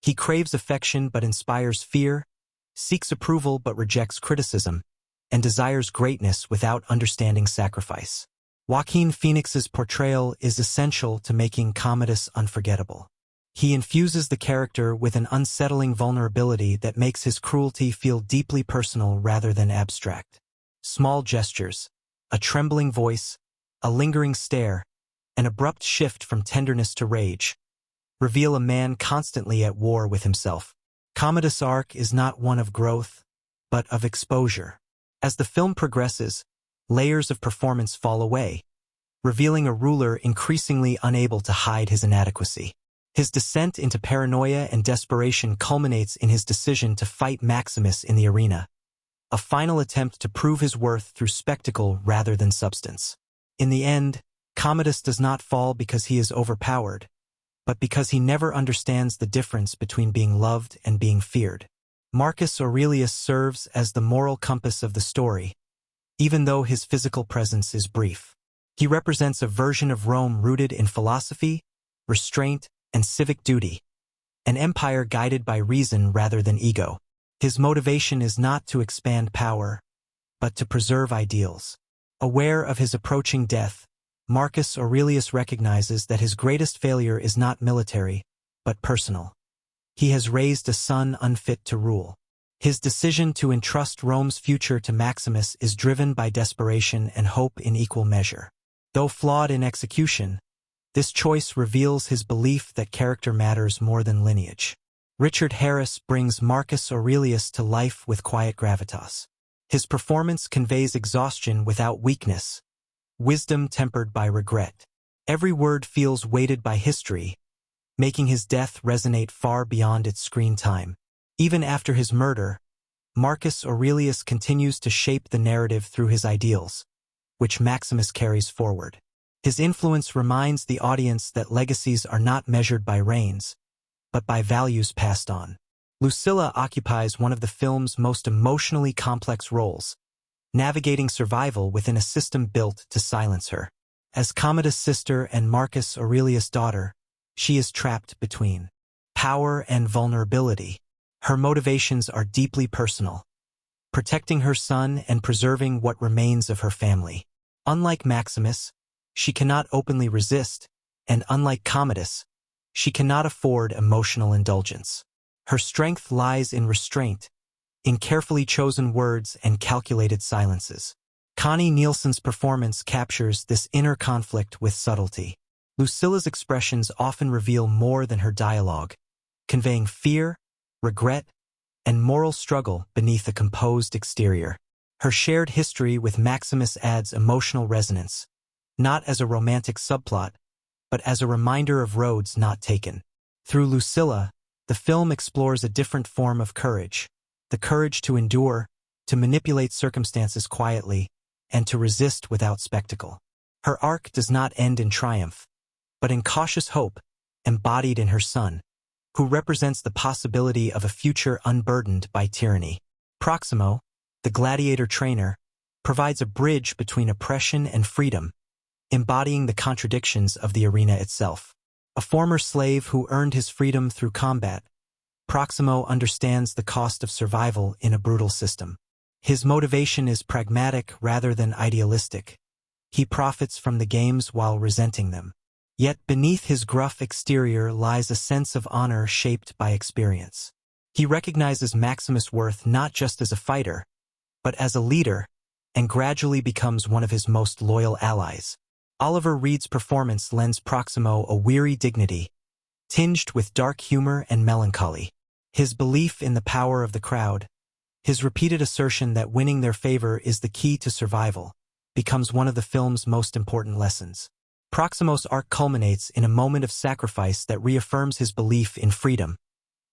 He craves affection but inspires fear, seeks approval but rejects criticism, and desires greatness without understanding sacrifice. Joaquin Phoenix's portrayal is essential to making Commodus unforgettable. He infuses the character with an unsettling vulnerability that makes his cruelty feel deeply personal rather than abstract. Small gestures, a trembling voice, a lingering stare, an abrupt shift from tenderness to rage, reveal a man constantly at war with himself. Commodus' arc is not one of growth, but of exposure. As the film progresses, layers of performance fall away, revealing a ruler increasingly unable to hide his inadequacy. His descent into paranoia and desperation culminates in his decision to fight Maximus in the arena, a final attempt to prove his worth through spectacle rather than substance. In the end, Commodus does not fall because he is overpowered, but because he never understands the difference between being loved and being feared. Marcus Aurelius serves as the moral compass of the story, even though his physical presence is brief. He represents a version of Rome rooted in philosophy, restraint, and civic duty, an empire guided by reason rather than ego. His motivation is not to expand power, but to preserve ideals. Aware of his approaching death, Marcus Aurelius recognizes that his greatest failure is not military, but personal. He has raised a son unfit to rule. His decision to entrust Rome's future to Maximus is driven by desperation and hope in equal measure. Though flawed in execution, this choice reveals his belief that character matters more than lineage. Richard Harris brings Marcus Aurelius to life with quiet gravitas. His performance conveys exhaustion without weakness, wisdom tempered by regret. Every word feels weighted by history, making his death resonate far beyond its screen time. Even after his murder, Marcus Aurelius continues to shape the narrative through his ideals, which Maximus carries forward. His influence reminds the audience that legacies are not measured by reigns, but by values passed on. Lucilla occupies one of the film's most emotionally complex roles, navigating survival within a system built to silence her. As Commodus' sister and Marcus Aurelius' daughter, she is trapped between power and vulnerability. Her motivations are deeply personal, protecting her son and preserving what remains of her family. Unlike Maximus, she cannot openly resist, and unlike Commodus, she cannot afford emotional indulgence. Her strength lies in restraint, in carefully chosen words and calculated silences. Connie Nielsen's performance captures this inner conflict with subtlety. Lucilla's expressions often reveal more than her dialogue, conveying fear, regret, and moral struggle beneath a composed exterior. Her shared history with Maximus adds emotional resonance, not as a romantic subplot, but as a reminder of roads not taken. Through Lucilla, the film explores a different form of courage, the courage to endure, to manipulate circumstances quietly, and to resist without spectacle. Her arc does not end in triumph, but in cautious hope, embodied in her son, who represents the possibility of a future unburdened by tyranny. Proximo, the gladiator trainer, provides a bridge between oppression and freedom, embodying the contradictions of the arena itself. A former slave who earned his freedom through combat, Proximo understands the cost of survival in a brutal system. His motivation is pragmatic rather than idealistic. He profits from the games while resenting them. Yet beneath his gruff exterior lies a sense of honor shaped by experience. He recognizes Maximus' worth not just as a fighter, but as a leader, and gradually becomes one of his most loyal allies. Oliver Reed's performance lends Proximo a weary dignity, tinged with dark humor and melancholy. His belief in the power of the crowd, his repeated assertion that winning their favor is the key to survival, becomes one of the film's most important lessons. Proximo's arc culminates in a moment of sacrifice that reaffirms his belief in freedom,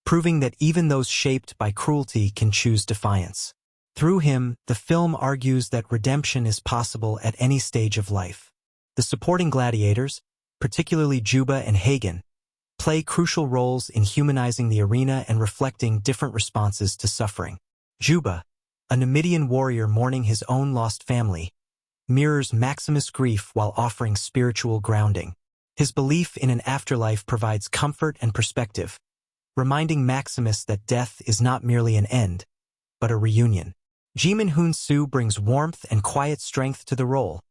proving that even those shaped by cruelty can choose defiance. Through him, the film argues that redemption is possible at any stage of life. The supporting gladiators, particularly Juba and Hagen, play crucial roles in humanizing the arena and reflecting different responses to suffering. Juba, a Numidian warrior mourning his own lost family, mirrors Maximus' grief while offering spiritual grounding. His belief in an afterlife provides comfort and perspective, reminding Maximus that death is not merely an end, but a reunion. Jimin Hoon-soo brings warmth and quiet strength to the role,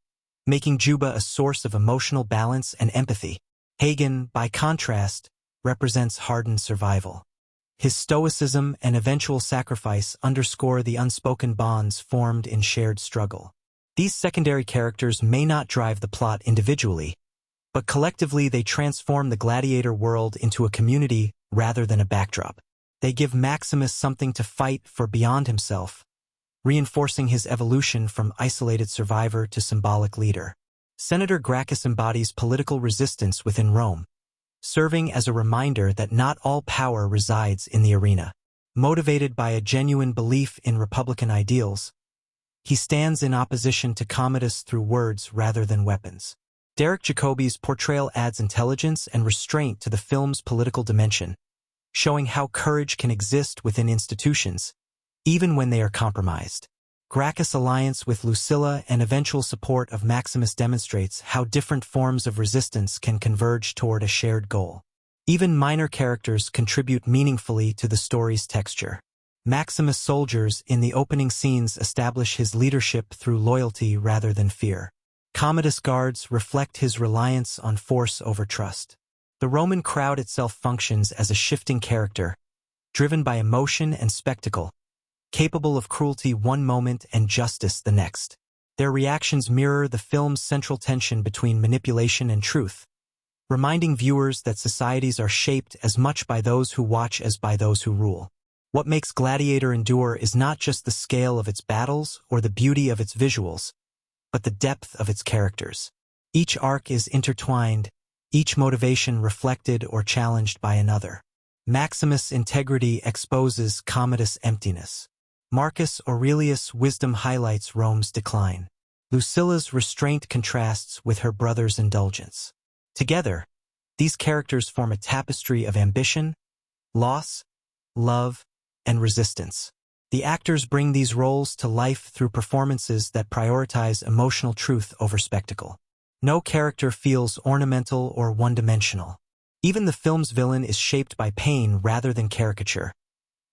making Juba a source of emotional balance and empathy. Hagen, by contrast, represents hardened survival. His stoicism and eventual sacrifice underscore the unspoken bonds formed in shared struggle. These secondary characters may not drive the plot individually, but collectively they transform the gladiator world into a community rather than a backdrop. They give Maximus something to fight for beyond himself, reinforcing his evolution from isolated survivor to symbolic leader. Senator Gracchus embodies political resistance within Rome, serving as a reminder that not all power resides in the arena. Motivated by a genuine belief in Republican ideals, he stands in opposition to Commodus through words rather than weapons. Derek Jacobi's portrayal adds intelligence and restraint to the film's political dimension, showing how courage can exist within institutions, even when they are compromised. Gracchus' alliance with Lucilla and eventual support of Maximus demonstrates how different forms of resistance can converge toward a shared goal. Even minor characters contribute meaningfully to the story's texture. Maximus' soldiers in the opening scenes establish his leadership through loyalty rather than fear. Commodus' guards reflect his reliance on force over trust. The Roman crowd itself functions as a shifting character, driven by emotion and spectacle, capable of cruelty one moment and justice the next. Their reactions mirror the film's central tension between manipulation and truth, reminding viewers that societies are shaped as much by those who watch as by those who rule. What makes Gladiator endure is not just the scale of its battles or the beauty of its visuals, but the depth of its characters. Each arc is intertwined, each motivation reflected or challenged by another. Maximus' integrity exposes Commodus' emptiness. Marcus Aurelius' wisdom highlights Rome's decline. Lucilla's restraint contrasts with her brother's indulgence. Together, these characters form a tapestry of ambition, loss, love, and resistance. The actors bring these roles to life through performances that prioritize emotional truth over spectacle. No character feels ornamental or one-dimensional. Even the film's villain is shaped by pain rather than caricature,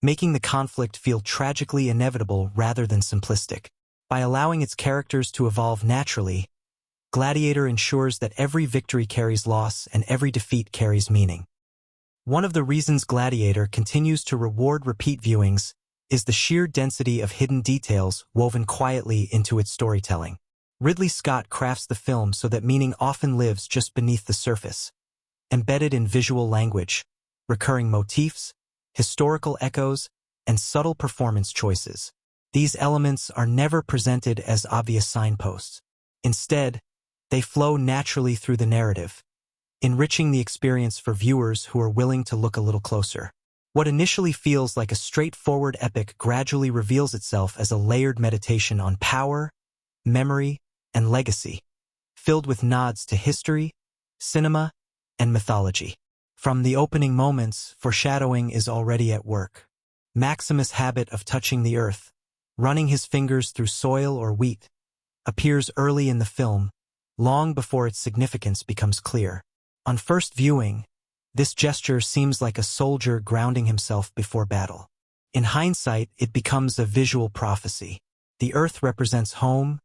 making the conflict feel tragically inevitable rather than simplistic. By allowing its characters to evolve naturally, Gladiator ensures that every victory carries loss and every defeat carries meaning. One of the reasons Gladiator continues to reward repeat viewings is the sheer density of hidden details woven quietly into its storytelling. Ridley Scott crafts the film so that meaning often lives just beneath the surface, embedded in visual language, recurring motifs, historical echoes, and subtle performance choices. These elements are never presented as obvious signposts. Instead, they flow naturally through the narrative, enriching the experience for viewers who are willing to look a little closer. What initially feels like a straightforward epic gradually reveals itself as a layered meditation on power, memory, and legacy, filled with nods to history, cinema, and mythology. From the opening moments, foreshadowing is already at work. Maximus' habit of touching the earth, running his fingers through soil or wheat, appears early in the film, long before its significance becomes clear. On first viewing, this gesture seems like a soldier grounding himself before battle. In hindsight, it becomes a visual prophecy. The earth represents home,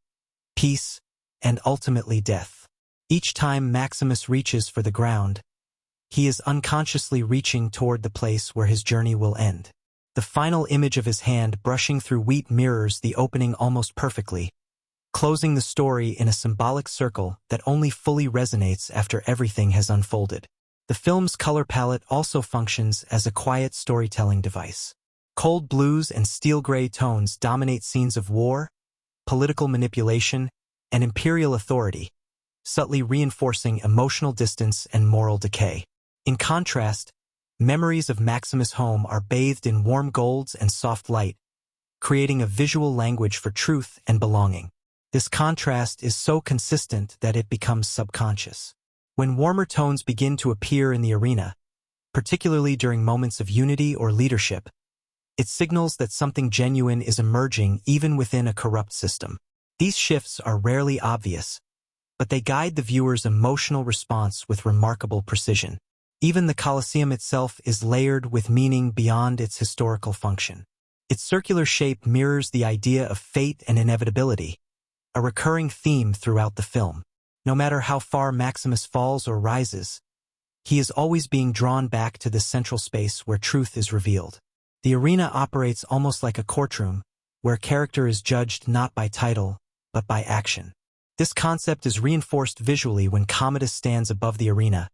peace, and ultimately death. Each time Maximus reaches for the ground, he is unconsciously reaching toward the place where his journey will end. The final image of his hand brushing through wheat mirrors the opening almost perfectly, closing the story in a symbolic circle that only fully resonates after everything has unfolded. The film's color palette also functions as a quiet storytelling device. Cold blues and steel gray tones dominate scenes of war, political manipulation, and imperial authority, subtly reinforcing emotional distance and moral decay. In contrast, memories of Maximus' home are bathed in warm golds and soft light, creating a visual language for truth and belonging. This contrast is so consistent that it becomes subconscious. When warmer tones begin to appear in the arena, particularly during moments of unity or leadership, it signals that something genuine is emerging even within a corrupt system. These shifts are rarely obvious, but they guide the viewer's emotional response with remarkable precision. Even the Colosseum itself is layered with meaning beyond its historical function. Its circular shape mirrors the idea of fate and inevitability, a recurring theme throughout the film. No matter how far Maximus falls or rises, he is always being drawn back to this central space where truth is revealed. The arena operates almost like a courtroom, where character is judged not by title, but by action. This concept is reinforced visually when Commodus stands above the arena,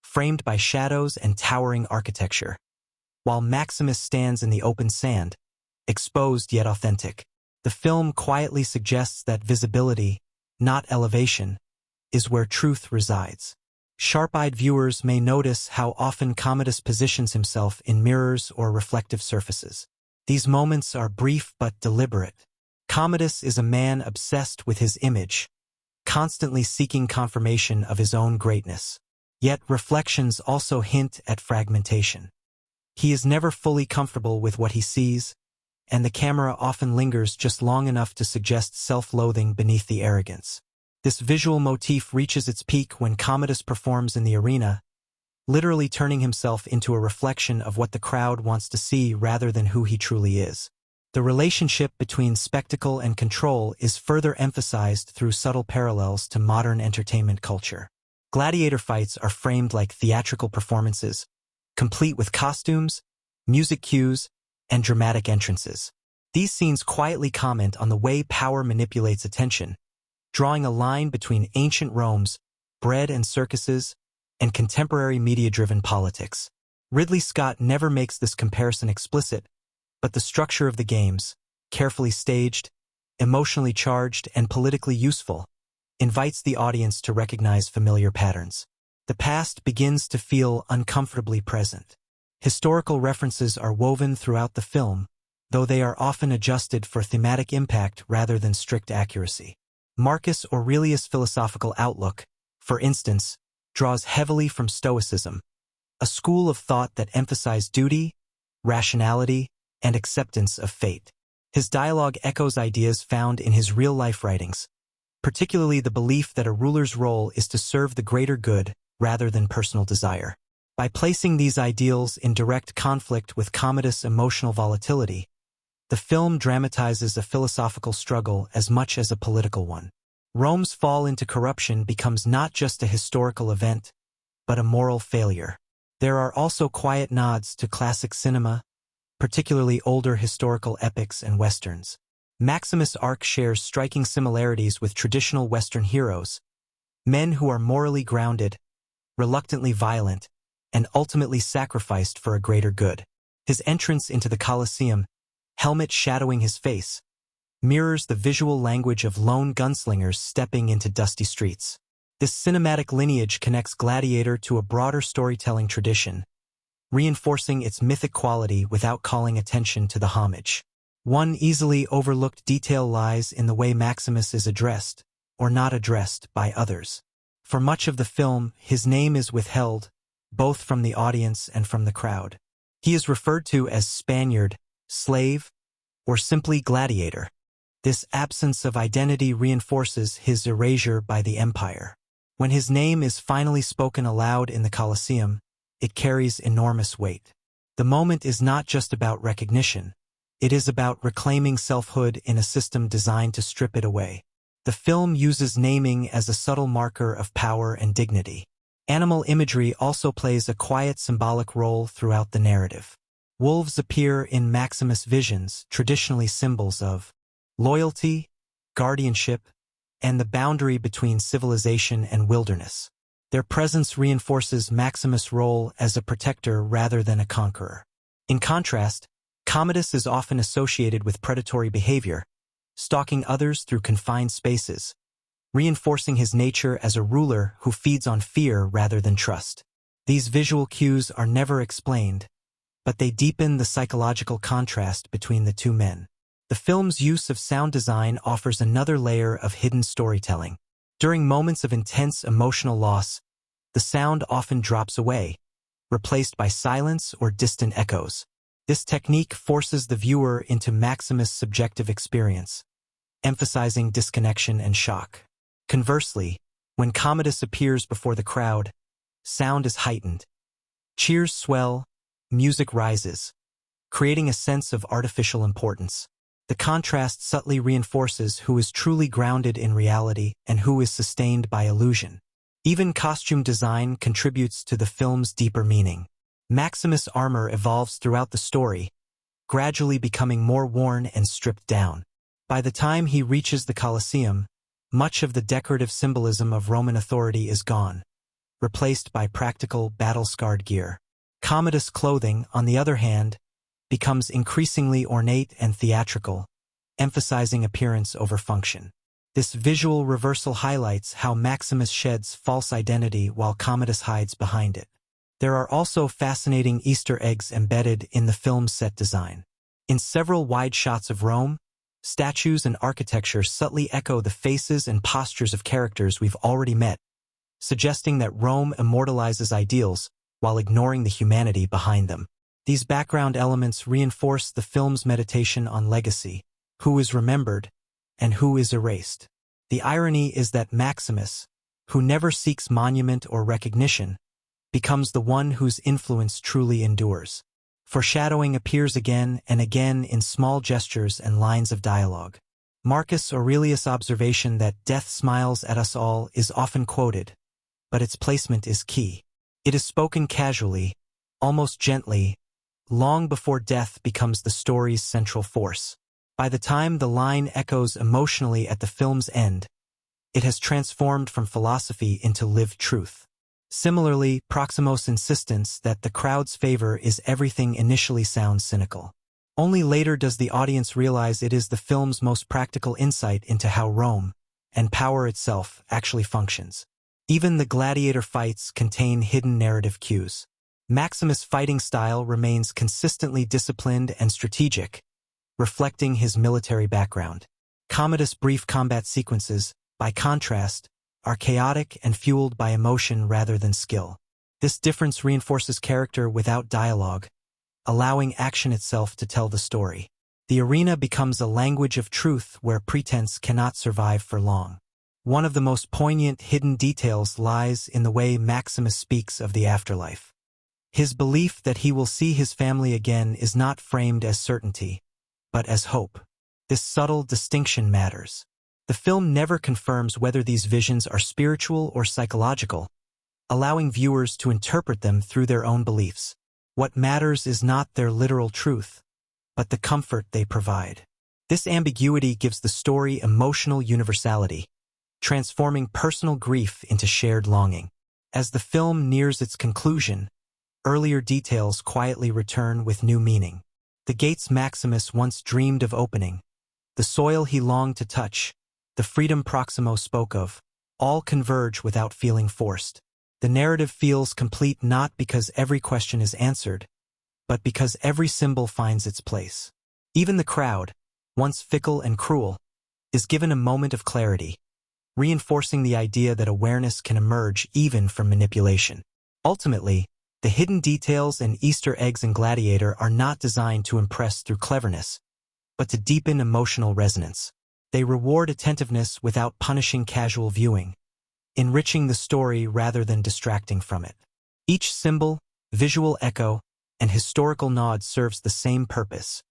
framed by shadows and towering architecture, while Maximus stands in the open sand, exposed yet authentic. The film quietly suggests that visibility, not elevation, is where truth resides. Sharp-eyed viewers may notice how often Commodus positions himself in mirrors or reflective surfaces. These moments are brief but deliberate. Commodus is a man obsessed with his image, constantly seeking confirmation of his own greatness. Yet reflections also hint at fragmentation. He is never fully comfortable with what he sees, and the camera often lingers just long enough to suggest self-loathing beneath the arrogance. This visual motif reaches its peak when Commodus performs in the arena, literally turning himself into a reflection of what the crowd wants to see rather than who he truly is. The relationship between spectacle and control is further emphasized through subtle parallels to modern entertainment culture. Gladiator fights are framed like theatrical performances, complete with costumes, music cues, and dramatic entrances. These scenes quietly comment on the way power manipulates attention, drawing a line between ancient Rome's bread and circuses and contemporary media-driven politics. Ridley Scott never makes this comparison explicit, but the structure of the games, carefully staged, emotionally charged, and politically useful, invites the audience to recognize familiar patterns. The past begins to feel uncomfortably present. Historical references are woven throughout the film, though they are often adjusted for thematic impact rather than strict accuracy. Marcus Aurelius' philosophical outlook, for instance, draws heavily from Stoicism, a school of thought that emphasized duty, rationality, and acceptance of fate. His dialogue echoes ideas found in his real-life writings, particularly the belief that a ruler's role is to serve the greater good rather than personal desire. By placing these ideals in direct conflict with Commodus' emotional volatility, the film dramatizes a philosophical struggle as much as a political one. Rome's fall into corruption becomes not just a historical event, but a moral failure. There are also quiet nods to classic cinema, particularly older historical epics and westerns. Maximus' arc shares striking similarities with traditional Western heroes, men who are morally grounded, reluctantly violent, and ultimately sacrificed for a greater good. His entrance into the Colosseum, helmet shadowing his face, mirrors the visual language of lone gunslingers stepping into dusty streets. This cinematic lineage connects Gladiator to a broader storytelling tradition, reinforcing its mythic quality without calling attention to the homage. One easily overlooked detail lies in the way Maximus is addressed, or not addressed, by others. For much of the film, his name is withheld, both from the audience and from the crowd. He is referred to as Spaniard, slave, or simply Gladiator. This absence of identity reinforces his erasure by the empire. When his name is finally spoken aloud in the Colosseum, it carries enormous weight. The moment is not just about recognition. It is about reclaiming selfhood in a system designed to strip it away. The film uses naming as a subtle marker of power and dignity. Animal imagery also plays a quiet symbolic role throughout the narrative. Wolves appear in Maximus' visions, traditionally symbols of loyalty, guardianship, and the boundary between civilization and wilderness. Their presence reinforces Maximus' role as a protector rather than a conqueror. In contrast, Commodus is often associated with predatory behavior, stalking others through confined spaces, reinforcing his nature as a ruler who feeds on fear rather than trust. These visual cues are never explained, but they deepen the psychological contrast between the two men. The film's use of sound design offers another layer of hidden storytelling. During moments of intense emotional loss, the sound often drops away, replaced by silence or distant echoes. This technique forces the viewer into Maximus' subjective experience, emphasizing disconnection and shock. Conversely, when Commodus appears before the crowd, sound is heightened. Cheers swell, music rises, creating a sense of artificial importance. The contrast subtly reinforces who is truly grounded in reality and who is sustained by illusion. Even costume design contributes to the film's deeper meaning. Maximus' armor evolves throughout the story, gradually becoming more worn and stripped down. By the time he reaches the Colosseum, much of the decorative symbolism of Roman authority is gone, replaced by practical, battle-scarred gear. Commodus' clothing, on the other hand, becomes increasingly ornate and theatrical, emphasizing appearance over function. This visual reversal highlights how Maximus sheds false identity while Commodus hides behind it. There are also fascinating Easter eggs embedded in the film's set design. In several wide shots of Rome, Statues and architecture subtly echo the faces and postures of characters we've already met, suggesting that Rome immortalizes ideals while ignoring the humanity behind them. These background elements reinforce the film's meditation on legacy, who is remembered and who is erased. The irony is that Maximus, who never seeks monument or recognition, becomes the one whose influence truly endures. Foreshadowing appears again and again in small gestures and lines of dialogue. Marcus Aurelius' observation that death smiles at us all is often quoted, but its placement is key. It is spoken casually, almost gently, long before death becomes the story's central force. By the time the line echoes emotionally at the film's end, it has transformed from philosophy into lived truth. Similarly, Proximo's insistence that the crowd's favor is everything initially sounds cynical. Only later does the audience realize it is the film's most practical insight into how Rome, and power itself, actually functions. Even the gladiator fights contain hidden narrative cues. Maximus' fighting style remains consistently disciplined and strategic, reflecting his military background. Commodus' brief combat sequences, by contrast, are chaotic and fueled by emotion rather than skill. This difference reinforces character without dialogue, allowing action itself to tell the story. The arena becomes a language of truth where pretense cannot survive for long. One of the most poignant hidden details lies in the way Maximus speaks of the afterlife. His belief that he will see his family again is not framed as certainty, but as hope. This subtle distinction matters. The film never confirms whether these visions are spiritual or psychological, allowing viewers to interpret them through their own beliefs. What matters is not their literal truth, but the comfort they provide. This ambiguity gives the story emotional universality, transforming personal grief into shared longing. As the film nears its conclusion, earlier details quietly return with new meaning. The gates Maximus once dreamed of opening, the soil he longed to touch, the freedom Proximo spoke of, all converge without feeling forced. The narrative feels complete not because every question is answered, but because every symbol finds its place. Even the crowd, once fickle and cruel, is given a moment of clarity, reinforcing the idea that awareness can emerge even from manipulation. Ultimately, the hidden details and Easter eggs in Gladiator are not designed to impress through cleverness, but to deepen emotional resonance. They reward attentiveness without punishing casual viewing, enriching the story rather than distracting from it. Each symbol, visual echo, and historical nod serves the same purpose: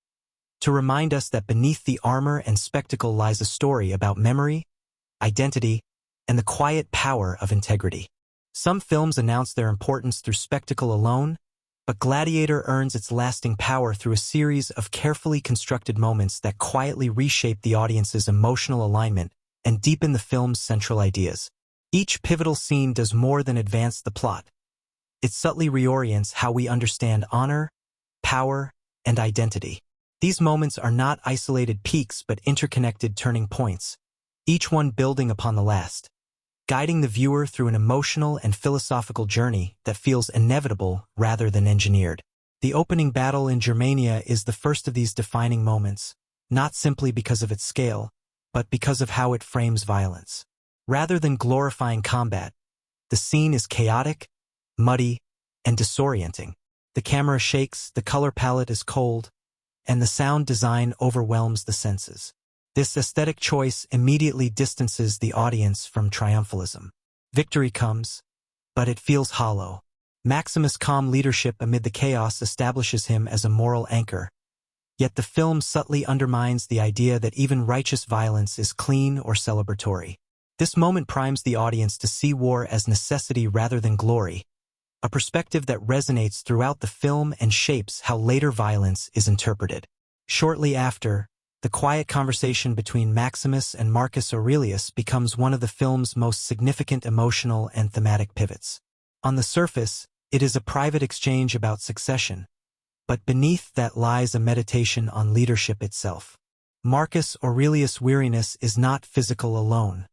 to remind us that beneath the armor and spectacle lies a story about memory, identity, and the quiet power of integrity. Some films announce their importance through spectacle alone, but Gladiator earns its lasting power through a series of carefully constructed moments that quietly reshape the audience's emotional alignment and deepen the film's central ideas. Each pivotal scene does more than advance the plot. It subtly reorients how we understand honor, power, and identity. These moments are not isolated peaks but interconnected turning points, each one building upon the last, guiding the viewer through an emotional and philosophical journey that feels inevitable rather than engineered. The opening battle in Germania is the first of these defining moments, not simply because of its scale, but because of how it frames violence. Rather than glorifying combat, the scene is chaotic, muddy, and disorienting. The camera shakes, the color palette is cold, and the sound design overwhelms the senses. This aesthetic choice immediately distances the audience from triumphalism. Victory comes, but it feels hollow. Maximus' calm leadership amid the chaos establishes him as a moral anchor, yet the film subtly undermines the idea that even righteous violence is clean or celebratory. This moment primes the audience to see war as necessity rather than glory, a perspective that resonates throughout the film and shapes how later violence is interpreted. Shortly after, the quiet conversation between Maximus and Marcus Aurelius becomes one of the film's most significant emotional and thematic pivots. On the surface, it is a private exchange about succession, but beneath that lies a meditation on leadership itself. Marcus Aurelius' weariness is not physical alone.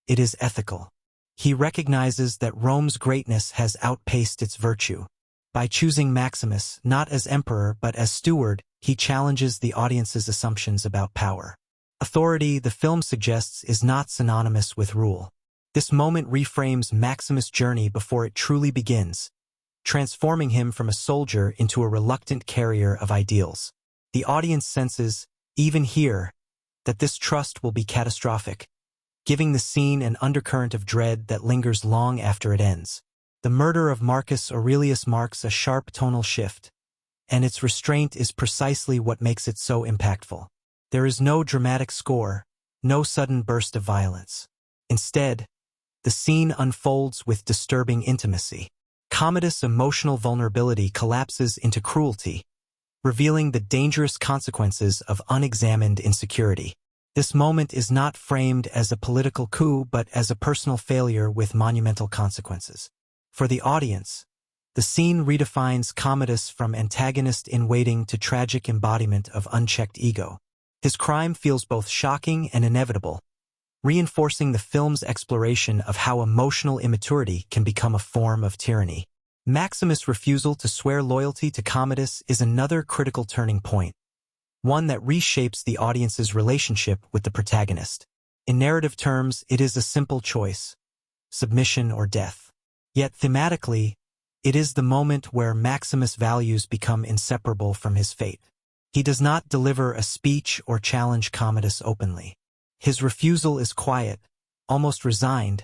It is ethical. He recognizes that Rome's greatness has outpaced its virtue. By choosing Maximus not as emperor but as steward, he challenges the audience's assumptions about power. Authority, the film suggests, is not synonymous with rule. This moment reframes Maximus' journey before it truly begins, transforming him from a soldier into a reluctant carrier of ideals. The audience senses, even here, that this trust will be catastrophic, giving the scene an undercurrent of dread that lingers long after it ends. The murder of Marcus Aurelius marks a sharp tonal shift, and its restraint is precisely what makes it so impactful. There is no dramatic score, no sudden burst of violence. Instead, the scene unfolds with disturbing intimacy. Commodus' emotional vulnerability collapses into cruelty, revealing the dangerous consequences of unexamined insecurity. This moment is not framed as a political coup but as a personal failure with monumental consequences. For the audience, the scene redefines Commodus from antagonist in waiting to tragic embodiment of unchecked ego. His crime feels both shocking and inevitable, reinforcing the film's exploration of how emotional immaturity can become a form of tyranny. Maximus' refusal to swear loyalty to Commodus is another critical turning point, one that reshapes the audience's relationship with the protagonist. In narrative terms, it is a simple choice: submission or death. Yet thematically, it is the moment where Maximus' values become inseparable from his fate. He does not deliver a speech or challenge Commodus openly. His refusal is quiet, almost resigned,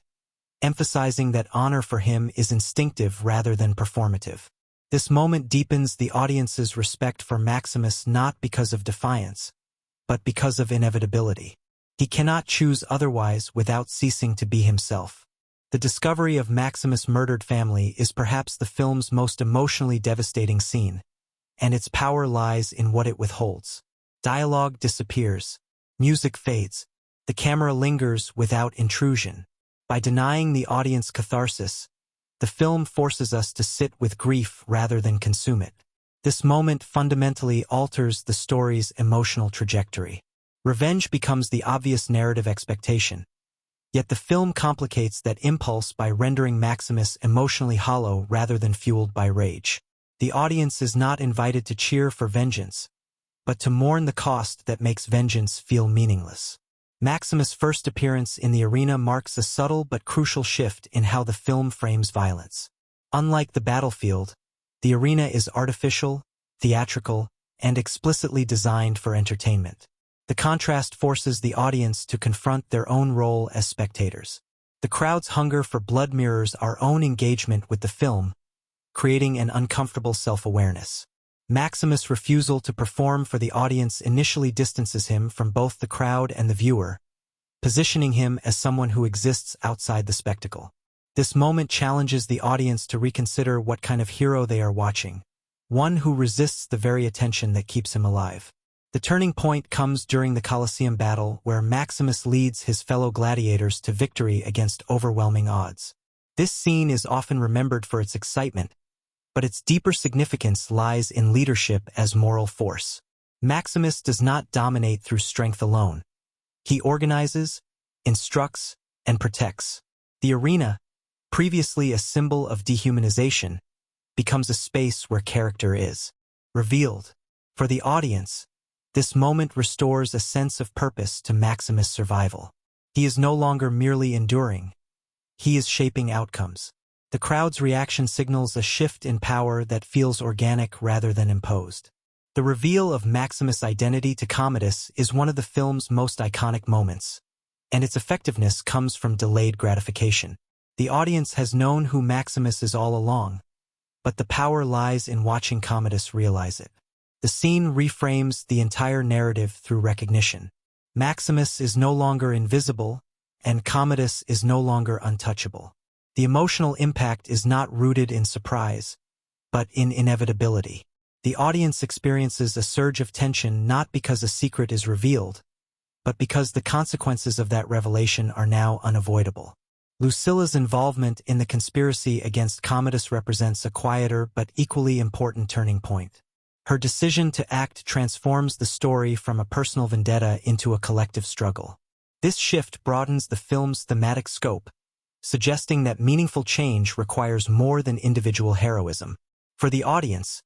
emphasizing that honor for him is instinctive rather than performative. This moment deepens the audience's respect for Maximus not because of defiance, but because of inevitability. He cannot choose otherwise without ceasing to be himself. The discovery of Maximus' murdered family is perhaps the film's most emotionally devastating scene, and its power lies in what it withholds. Dialogue disappears, music fades, the camera lingers without intrusion. By denying the audience catharsis, the film forces us to sit with grief rather than consume it. This moment fundamentally alters the story's emotional trajectory. Revenge becomes the obvious narrative expectation, yet the film complicates that impulse by rendering Maximus emotionally hollow rather than fueled by rage. The audience is not invited to cheer for vengeance, but to mourn the cost that makes vengeance feel meaningless. Maximus' first appearance in the arena marks a subtle but crucial shift in how the film frames violence. Unlike the battlefield, the arena is artificial, theatrical, and explicitly designed for entertainment. The contrast forces the audience to confront their own role as spectators. The crowd's hunger for blood mirrors our own engagement with the film, creating an uncomfortable self-awareness. Maximus' refusal to perform for the audience initially distances him from both the crowd and the viewer, positioning him as someone who exists outside the spectacle. This moment challenges the audience to reconsider what kind of hero they are watching, one who resists the very attention that keeps him alive. The turning point comes during the Colosseum battle, where Maximus leads his fellow gladiators to victory against overwhelming odds. This scene is often remembered for its excitement, but its deeper significance lies in leadership as moral force. Maximus does not dominate through strength alone. He organizes, instructs, and protects. The arena, previously a symbol of dehumanization, becomes a space where character is revealed. For the audience, this moment restores a sense of purpose to Maximus' survival. He is no longer merely enduring. He is shaping outcomes. The crowd's reaction signals a shift in power that feels organic rather than imposed. The reveal of Maximus' identity to Commodus is one of the film's most iconic moments, and its effectiveness comes from delayed gratification. The audience has known who Maximus is all along, but the power lies in watching Commodus realize it. The scene reframes the entire narrative through recognition. Maximus is no longer invisible, and Commodus is no longer untouchable. The emotional impact is not rooted in surprise, but in inevitability. The audience experiences a surge of tension not because a secret is revealed, but because the consequences of that revelation are now unavoidable. Lucilla's involvement in the conspiracy against Commodus represents a quieter but equally important turning point. Her decision to act transforms the story from a personal vendetta into a collective struggle. This shift broadens the film's thematic scope, suggesting that meaningful change requires more than individual heroism. For the audience,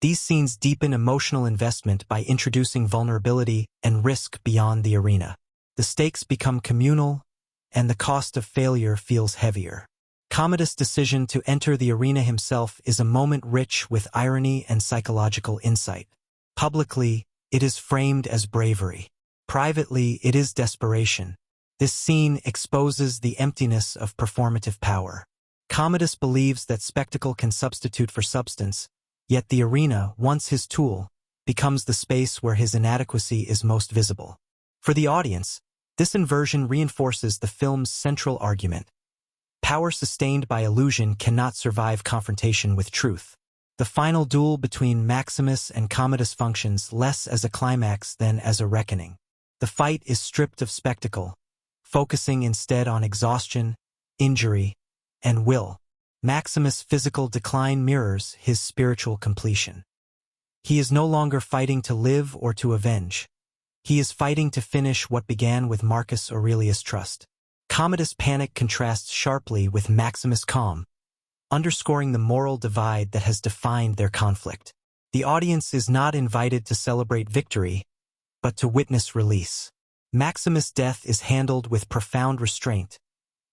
These scenes deepen emotional investment by introducing vulnerability and risk beyond the arena. The stakes become communal, and the cost of failure feels heavier. Commodus' decision to enter the arena himself is a moment rich with irony and psychological insight. Publicly, it is framed as bravery. Privately, it is desperation. This scene exposes the emptiness of performative power. Commodus believes that spectacle can substitute for substance, yet the arena, once his tool, becomes the space where his inadequacy is most visible. For the audience, this inversion reinforces the film's central argument. Power sustained by illusion cannot survive confrontation with truth. The final duel between Maximus and Commodus functions less as a climax than as a reckoning. The fight is stripped of spectacle, focusing instead on exhaustion, injury, and will. Maximus' physical decline mirrors his spiritual completion. He is no longer fighting to live or to avenge. He is fighting to finish what began with Marcus Aurelius' trust. Commodus' panic contrasts sharply with Maximus' calm, underscoring the moral divide that has defined their conflict. The audience is not invited to celebrate victory, but to witness release. Maximus' death is handled with profound restraint,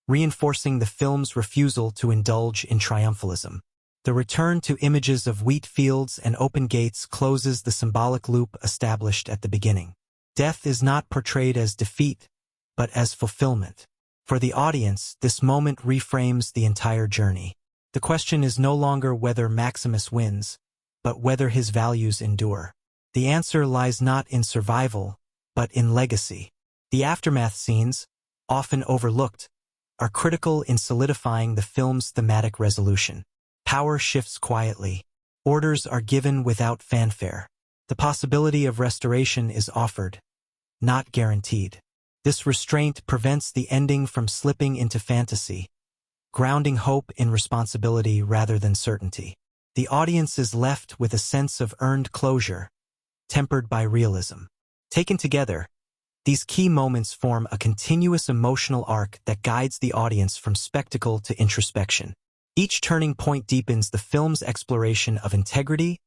reinforcing the film's refusal to indulge in triumphalism. The return to images of wheat fields and open gates closes the symbolic loop established at the beginning. Death is not portrayed as defeat, but as fulfillment. For the audience, this moment reframes the entire journey. The question is no longer whether Maximus wins, but whether his values endure. The answer lies not in survival, but in legacy. The aftermath scenes, often overlooked, are critical in solidifying the film's thematic resolution. Power shifts quietly. Orders are given without fanfare. The possibility of restoration is offered, not guaranteed. This restraint prevents the ending from slipping into fantasy, grounding hope in responsibility rather than certainty. The audience is left with a sense of earned closure, tempered by realism. Taken together, these key moments form a continuous emotional arc that guides the audience from spectacle to introspection. Each turning point deepens the film's exploration of integrity,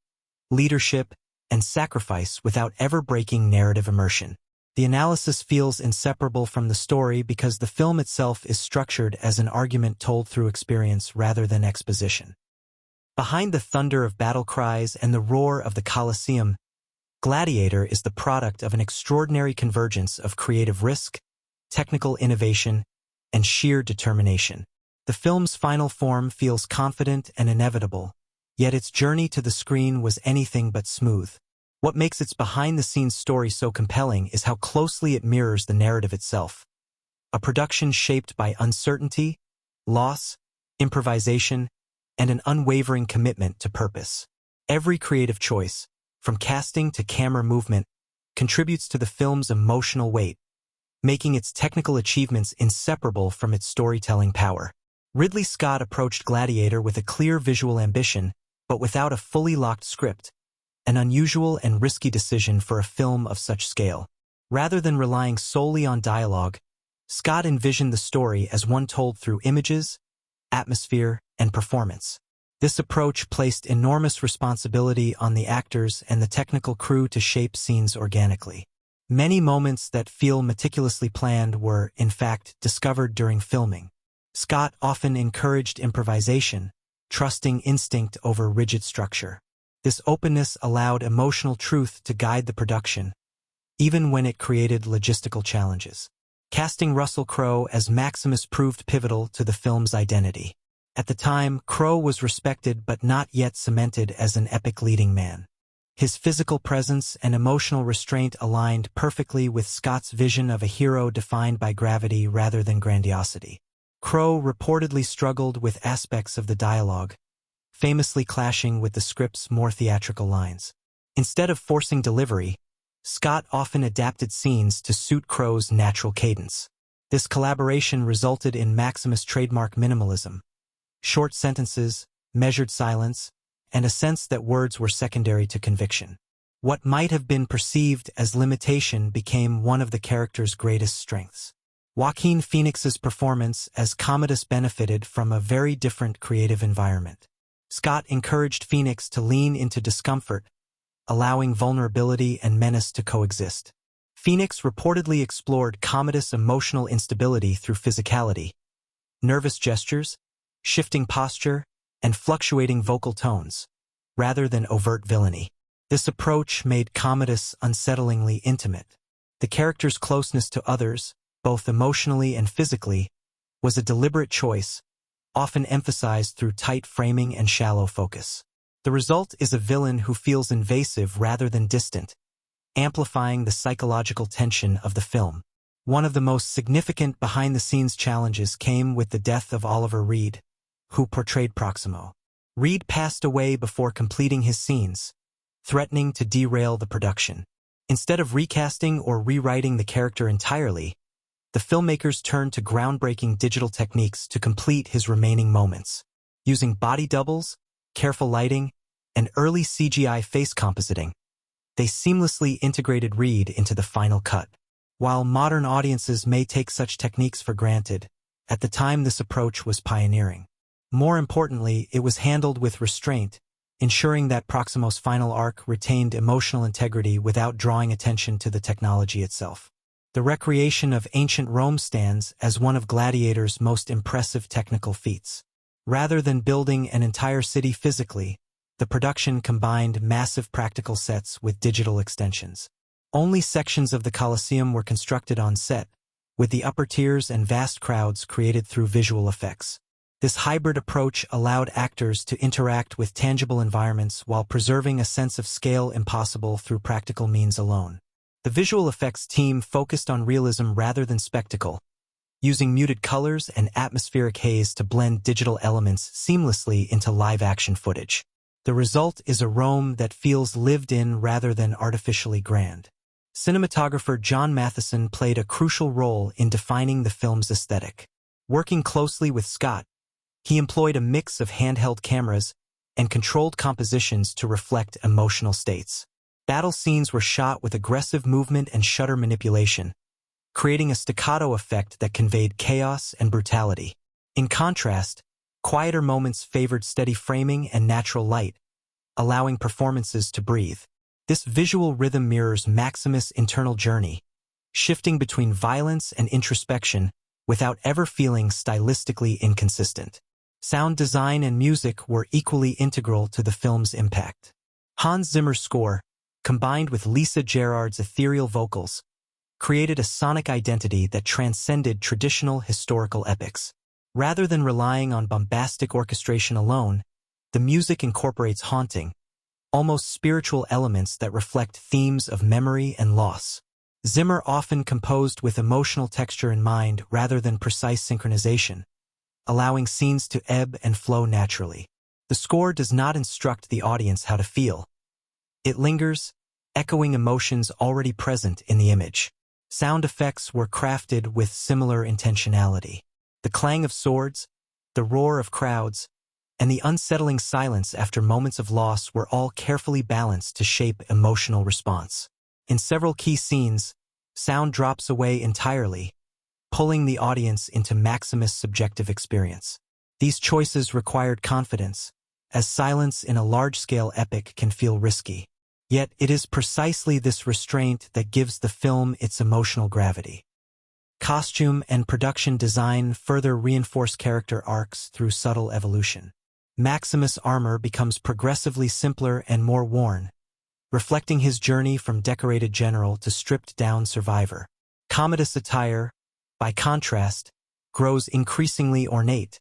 leadership, and sacrifice without ever breaking narrative immersion. The analysis feels inseparable from the story because the film itself is structured as an argument told through experience rather than exposition. Behind the thunder of battle cries and the roar of the Colosseum, Gladiator is the product of an extraordinary convergence of creative risk, technical innovation, and sheer determination. The film's final form feels confident and inevitable, yet its journey to the screen was anything but smooth. What makes its behind-the-scenes story so compelling is how closely it mirrors the narrative itself. A production shaped by uncertainty, loss, improvisation, and an unwavering commitment to purpose. Every creative choice, from casting to camera movement, contributes to the film's emotional weight, making its technical achievements inseparable from its storytelling power. Ridley Scott approached Gladiator with a clear visual ambition, but without a fully locked script, an unusual and risky decision for a film of such scale. Rather than relying solely on dialogue, Scott envisioned the story as one told through images, atmosphere, and performance. This approach placed enormous responsibility on the actors and the technical crew to shape scenes organically. Many moments that feel meticulously planned were, in fact, discovered during filming. Scott often encouraged improvisation, trusting instinct over rigid structure. This openness allowed emotional truth to guide the production, even when it created logistical challenges. Casting Russell Crowe as Maximus proved pivotal to the film's identity. At the time, Crowe was respected but not yet cemented as an epic leading man. His physical presence and emotional restraint aligned perfectly with Scott's vision of a hero defined by gravity rather than grandiosity. Crowe reportedly struggled with aspects of the dialogue, famously clashing with the script's more theatrical lines. Instead of forcing delivery, Scott often adapted scenes to suit Crowe's natural cadence. This collaboration resulted in Maximus' trademark minimalism, short sentences, measured silence, and a sense that words were secondary to conviction. What might have been perceived as limitation became one of the character's greatest strengths. Joaquin Phoenix's performance as Commodus benefited from a very different creative environment. Scott encouraged Phoenix to lean into discomfort, allowing vulnerability and menace to coexist. Phoenix reportedly explored Commodus' emotional instability through physicality, nervous gestures, shifting posture, and fluctuating vocal tones, rather than overt villainy. This approach made Commodus unsettlingly intimate. The character's closeness to others, both emotionally and physically, was a deliberate choice, often emphasized through tight framing and shallow focus. The result is a villain who feels invasive rather than distant, amplifying the psychological tension of the film. One of the most significant behind-the-scenes challenges came with the death of Oliver Reed, who portrayed Proximo. Reed passed away before completing his scenes, threatening to derail the production. Instead of recasting or rewriting the character entirely, the filmmakers turned to groundbreaking digital techniques to complete his remaining moments. Using body doubles, careful lighting, and early CGI face compositing, they seamlessly integrated Reed into the final cut. While modern audiences may take such techniques for granted, at the time this approach was pioneering. More importantly, it was handled with restraint, ensuring that Proximo's final arc retained emotional integrity without drawing attention to the technology itself. The recreation of ancient Rome stands as one of Gladiator's most impressive technical feats. Rather than building an entire city physically, the production combined massive practical sets with digital extensions. Only sections of the Colosseum were constructed on set, with the upper tiers and vast crowds created through visual effects. This hybrid approach allowed actors to interact with tangible environments while preserving a sense of scale impossible through practical means alone. The visual effects team focused on realism rather than spectacle, using muted colors and atmospheric haze to blend digital elements seamlessly into live-action footage. The result is a Rome that feels lived in rather than artificially grand. Cinematographer John Matheson played a crucial role in defining the film's aesthetic. Working closely with Scott, he employed a mix of handheld cameras and controlled compositions to reflect emotional states. Battle scenes were shot with aggressive movement and shutter manipulation, creating a staccato effect that conveyed chaos and brutality. In contrast, quieter moments favored steady framing and natural light, allowing performances to breathe. This visual rhythm mirrors Maximus' internal journey, shifting between violence and introspection without ever feeling stylistically inconsistent. Sound design and music were equally integral to the film's impact. Hans Zimmer's score, combined with Lisa Gerrard's ethereal vocals, created a sonic identity that transcended traditional historical epics. Rather than relying on bombastic orchestration alone, the music incorporates haunting, almost spiritual elements that reflect themes of memory and loss. Zimmer often composed with emotional texture in mind rather than precise synchronization, allowing scenes to ebb and flow naturally. The score does not instruct the audience how to feel. It lingers, echoing emotions already present in the image. Sound effects were crafted with similar intentionality. The clang of swords, the roar of crowds, and the unsettling silence after moments of loss were all carefully balanced to shape emotional response. In several key scenes, sound drops away entirely, pulling the audience into Maximus' subjective experience. These choices required confidence, as silence in a large-scale epic can feel risky. Yet it is precisely this restraint that gives the film its emotional gravity. Costume and production design further reinforce character arcs through subtle evolution. Maximus' armor becomes progressively simpler and more worn, reflecting his journey from decorated general to stripped-down survivor. Commodus' attire, by contrast, grows increasingly ornate,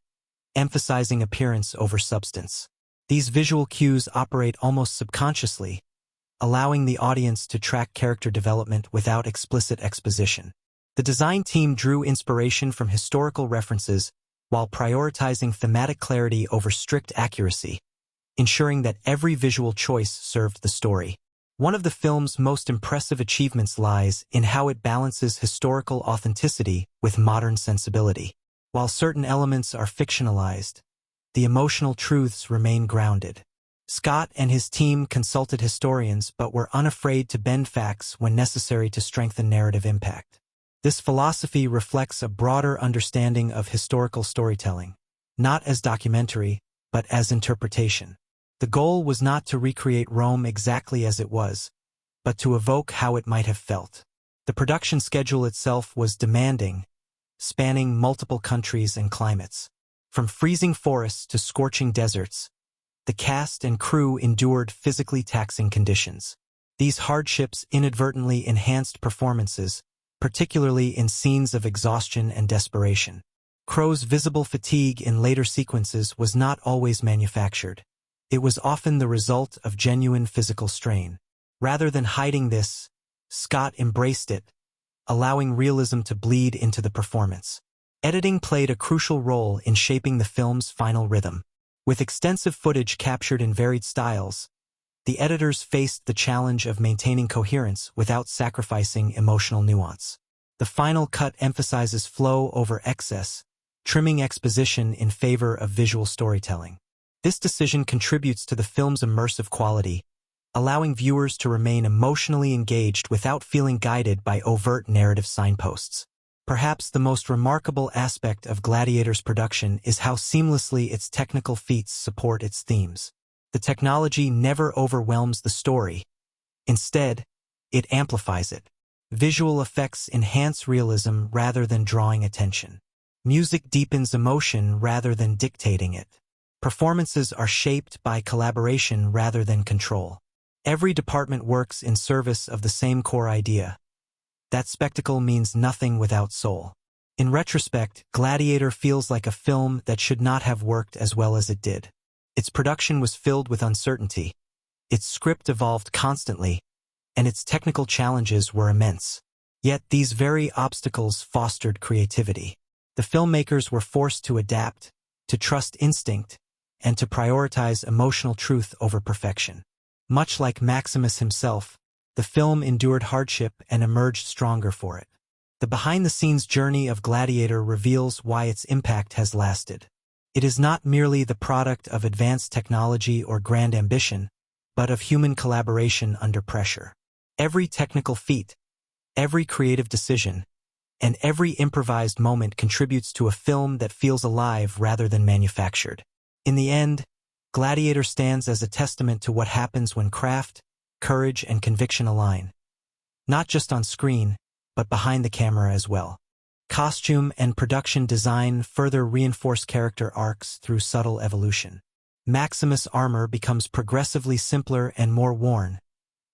emphasizing appearance over substance. These visual cues operate almost subconsciously, allowing the audience to track character development without explicit exposition. The design team drew inspiration from historical references while prioritizing thematic clarity over strict accuracy, ensuring that every visual choice served the story. One of the film's most impressive achievements lies in how it balances historical authenticity with modern sensibility. While certain elements are fictionalized, the emotional truths remain grounded. Scott and his team consulted historians but were unafraid to bend facts when necessary to strengthen narrative impact. This philosophy reflects a broader understanding of historical storytelling, not as documentary, but as interpretation. The goal was not to recreate Rome exactly as it was, but to evoke how it might have felt. The production schedule itself was demanding, spanning multiple countries and climates. From freezing forests to scorching deserts, the cast and crew endured physically taxing conditions. These hardships inadvertently enhanced performances, particularly in scenes of exhaustion and desperation. Crow's visible fatigue in later sequences was not always manufactured. It was often the result of genuine physical strain. Rather than hiding this, Scott embraced it, allowing realism to bleed into the performance. Editing played a crucial role in shaping the film's final rhythm. With extensive footage captured in varied styles, the editors faced the challenge of maintaining coherence without sacrificing emotional nuance. The final cut emphasizes flow over excess, trimming exposition in favor of visual storytelling. This decision contributes to the film's immersive quality, allowing viewers to remain emotionally engaged without feeling guided by overt narrative signposts. Perhaps the most remarkable aspect of Gladiator's production is how seamlessly its technical feats support its themes. The technology never overwhelms the story. Instead, it amplifies it. Visual effects enhance realism rather than drawing attention. Music deepens emotion rather than dictating it. Performances are shaped by collaboration rather than control. Every department works in service of the same core idea. That spectacle means nothing without soul. In retrospect, Gladiator feels like a film that should not have worked as well as it did. Its production was filled with uncertainty. Its script evolved constantly, and its technical challenges were immense. Yet these very obstacles fostered creativity. The filmmakers were forced to adapt, to trust instinct, and to prioritize emotional truth over perfection. Much like Maximus himself, the film endured hardship and emerged stronger for it. The behind-the-scenes journey of Gladiator reveals why its impact has lasted. It is not merely the product of advanced technology or grand ambition, but of human collaboration under pressure. Every technical feat, every creative decision, and every improvised moment contributes to a film that feels alive rather than manufactured. In the end, Gladiator stands as a testament to what happens when craft, courage, and conviction align. Not just on screen, but behind the camera as well. Costume and production design further reinforce character arcs through subtle evolution. Maximus' armor becomes progressively simpler and more worn,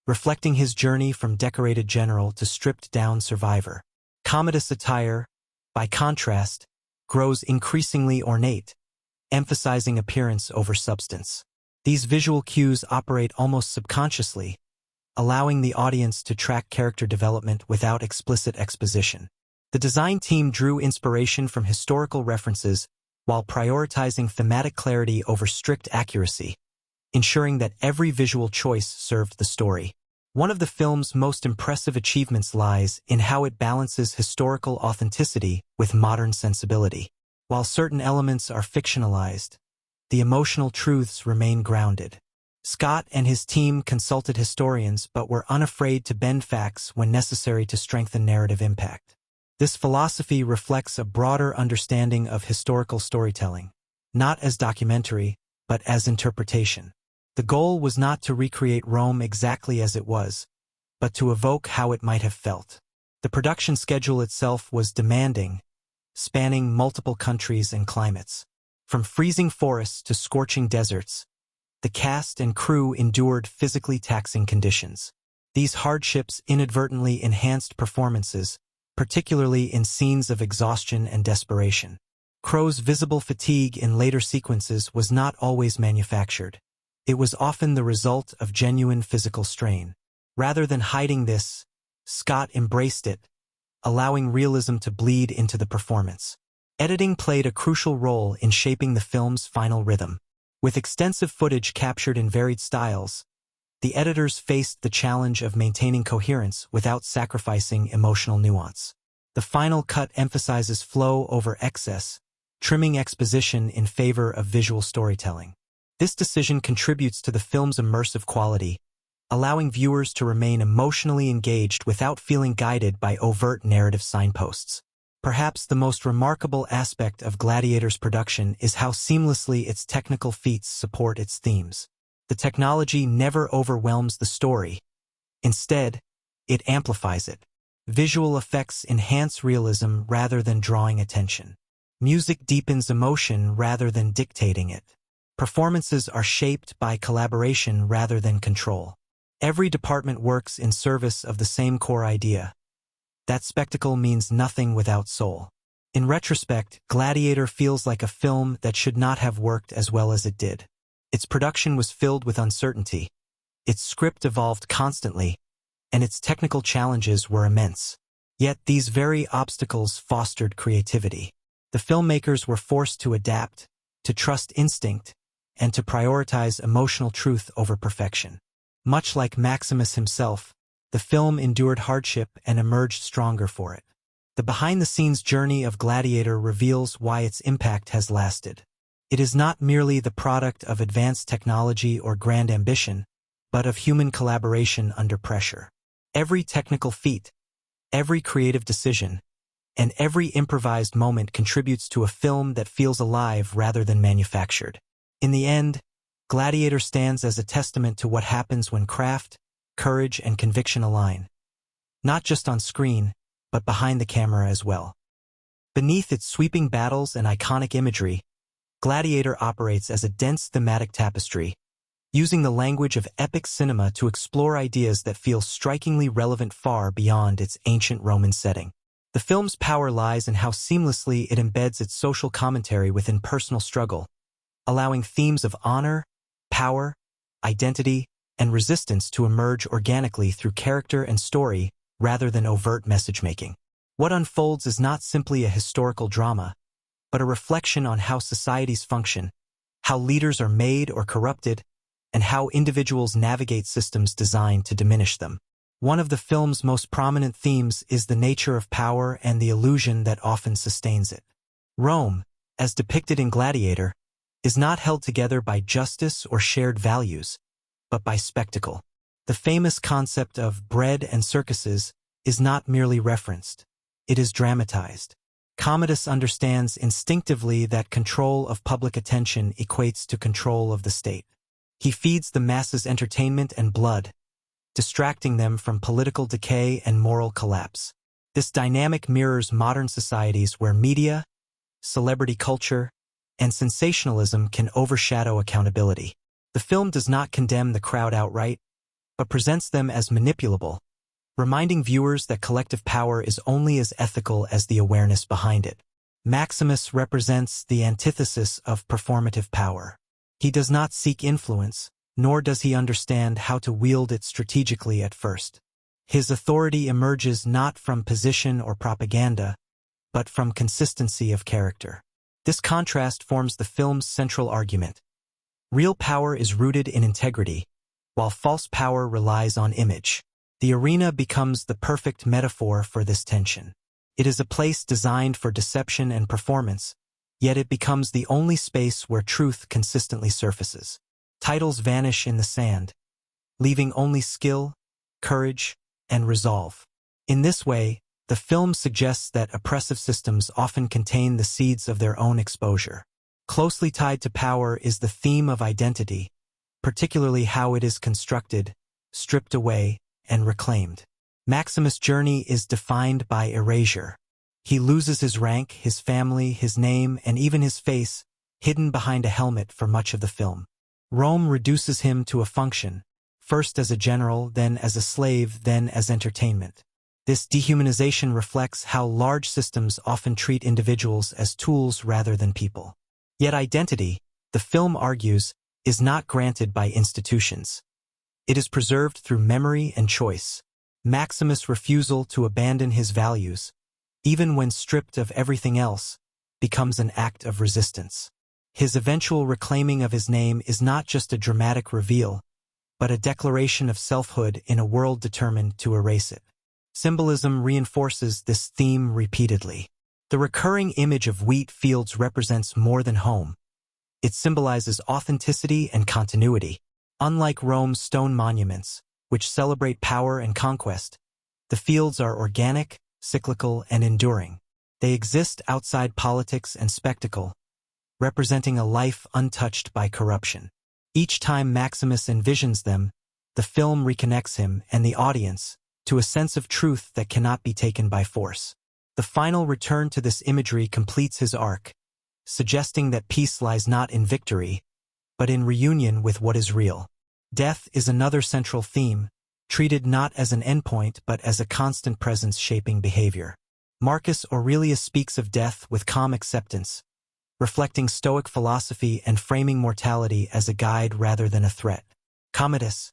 reflecting his journey from decorated general to stripped-down survivor. Commodus' attire, by contrast, grows increasingly ornate, emphasizing appearance over substance. These visual cues operate almost subconsciously, allowing the audience to track character development without explicit exposition. The design team drew inspiration from historical references while prioritizing thematic clarity over strict accuracy, ensuring that every visual choice served the story. One of the film's most impressive achievements lies in how it balances historical authenticity with modern sensibility. While certain elements are fictionalized, the emotional truths remain grounded. Scott and his team consulted historians but were unafraid to bend facts when necessary to strengthen narrative impact. This philosophy reflects a broader understanding of historical storytelling, not as documentary, but as interpretation. The goal was not to recreate Rome exactly as it was, but to evoke how it might have felt. The production schedule itself was demanding, spanning multiple countries and climates. From freezing forests to scorching deserts, the cast and crew endured physically taxing conditions. These hardships inadvertently enhanced performances, particularly in scenes of exhaustion and desperation. Crow's visible fatigue in later sequences was not always manufactured. It was often the result of genuine physical strain. Rather than hiding this, Scott embraced it, allowing realism to bleed into the performance. Editing played a crucial role in shaping the film's final rhythm. With extensive footage captured in varied styles, the editors faced the challenge of maintaining coherence without sacrificing emotional nuance. The final cut emphasizes flow over excess, trimming exposition in favor of visual storytelling. This decision contributes to the film's immersive quality, allowing viewers to remain emotionally engaged without feeling guided by overt narrative signposts. Perhaps the most remarkable aspect of Gladiator's production is how seamlessly its technical feats support its themes. The technology never overwhelms the story. Instead, it amplifies it. Visual effects enhance realism rather than drawing attention. Music deepens emotion rather than dictating it. Performances are shaped by collaboration rather than control. Every department works in service of the same core idea. That spectacle means nothing without soul. In retrospect, Gladiator feels like a film that should not have worked as well as it did. Its production was filled with uncertainty. Its script evolved constantly, and its technical challenges were immense. Yet these very obstacles fostered creativity. The filmmakers were forced to adapt, to trust instinct, and to prioritize emotional truth over perfection. Much like Maximus himself, the film endured hardship and emerged stronger for it. The behind-the-scenes journey of Gladiator reveals why its impact has lasted. It is not merely the product of advanced technology or grand ambition, but of human collaboration under pressure. Every technical feat, every creative decision, and every improvised moment contributes to a film that feels alive rather than manufactured. In the end, Gladiator stands as a testament to what happens when craft, courage, and conviction align. Not just on screen, but behind the camera as well. Beneath its sweeping battles and iconic imagery, Gladiator operates as a dense thematic tapestry, using the language of epic cinema to explore ideas that feel strikingly relevant far beyond its ancient Roman setting. The film's power lies in how seamlessly it embeds its social commentary within personal struggle, allowing themes of honor, power, identity, and resistance to emerge organically through character and story rather than overt message-making. What unfolds is not simply a historical drama, but a reflection on how societies function, how leaders are made or corrupted, and how individuals navigate systems designed to diminish them. One of the film's most prominent themes is the nature of power and the illusion that often sustains it. Rome, as depicted in Gladiator, is not held together by justice or shared values, but by spectacle. The famous concept of bread and circuses is not merely referenced. It is dramatized. Commodus understands instinctively that control of public attention equates to control of the state. He feeds the masses entertainment and blood, distracting them from political decay and moral collapse. This dynamic mirrors modern societies where media, celebrity culture, and sensationalism can overshadow accountability. The film does not condemn the crowd outright, but presents them as manipulable, reminding viewers that collective power is only as ethical as the awareness behind it. Maximus represents the antithesis of performative power. He does not seek influence, nor does he understand how to wield it strategically at first. His authority emerges not from position or propaganda, but from consistency of character. This contrast forms the film's central argument. Real power is rooted in integrity, while false power relies on image. The arena becomes the perfect metaphor for this tension. It is a place designed for deception and performance, yet it becomes the only space where truth consistently surfaces. Titles vanish in the sand, leaving only skill, courage, and resolve. In this way, the film suggests that oppressive systems often contain the seeds of their own exposure. Closely tied to power is the theme of identity, particularly how it is constructed, stripped away, and reclaimed. Maximus' journey is defined by erasure. He loses his rank, his family, his name, and even his face, hidden behind a helmet for much of the film. Rome reduces him to a function, first as a general, then as a slave, then as entertainment. This dehumanization reflects how large systems often treat individuals as tools rather than people. Yet identity, the film argues, is not granted by institutions. It is preserved through memory and choice. Maximus' refusal to abandon his values, even when stripped of everything else, becomes an act of resistance. His eventual reclaiming of his name is not just a dramatic reveal, but a declaration of selfhood in a world determined to erase it. Symbolism reinforces this theme repeatedly. The recurring image of wheat fields represents more than home. It symbolizes authenticity and continuity. Unlike Rome's stone monuments, which celebrate power and conquest, the fields are organic, cyclical, and enduring. They exist outside politics and spectacle, representing a life untouched by corruption. Each time Maximus envisions them, the film reconnects him and the audience to a sense of truth that cannot be taken by force. The final return to this imagery completes his arc, suggesting that peace lies not in victory, but in reunion with what is real. Death is another central theme, treated not as an endpoint but as a constant presence shaping behavior. Marcus Aurelius speaks of death with calm acceptance, reflecting Stoic philosophy and framing mortality as a guide rather than a threat. Commodus,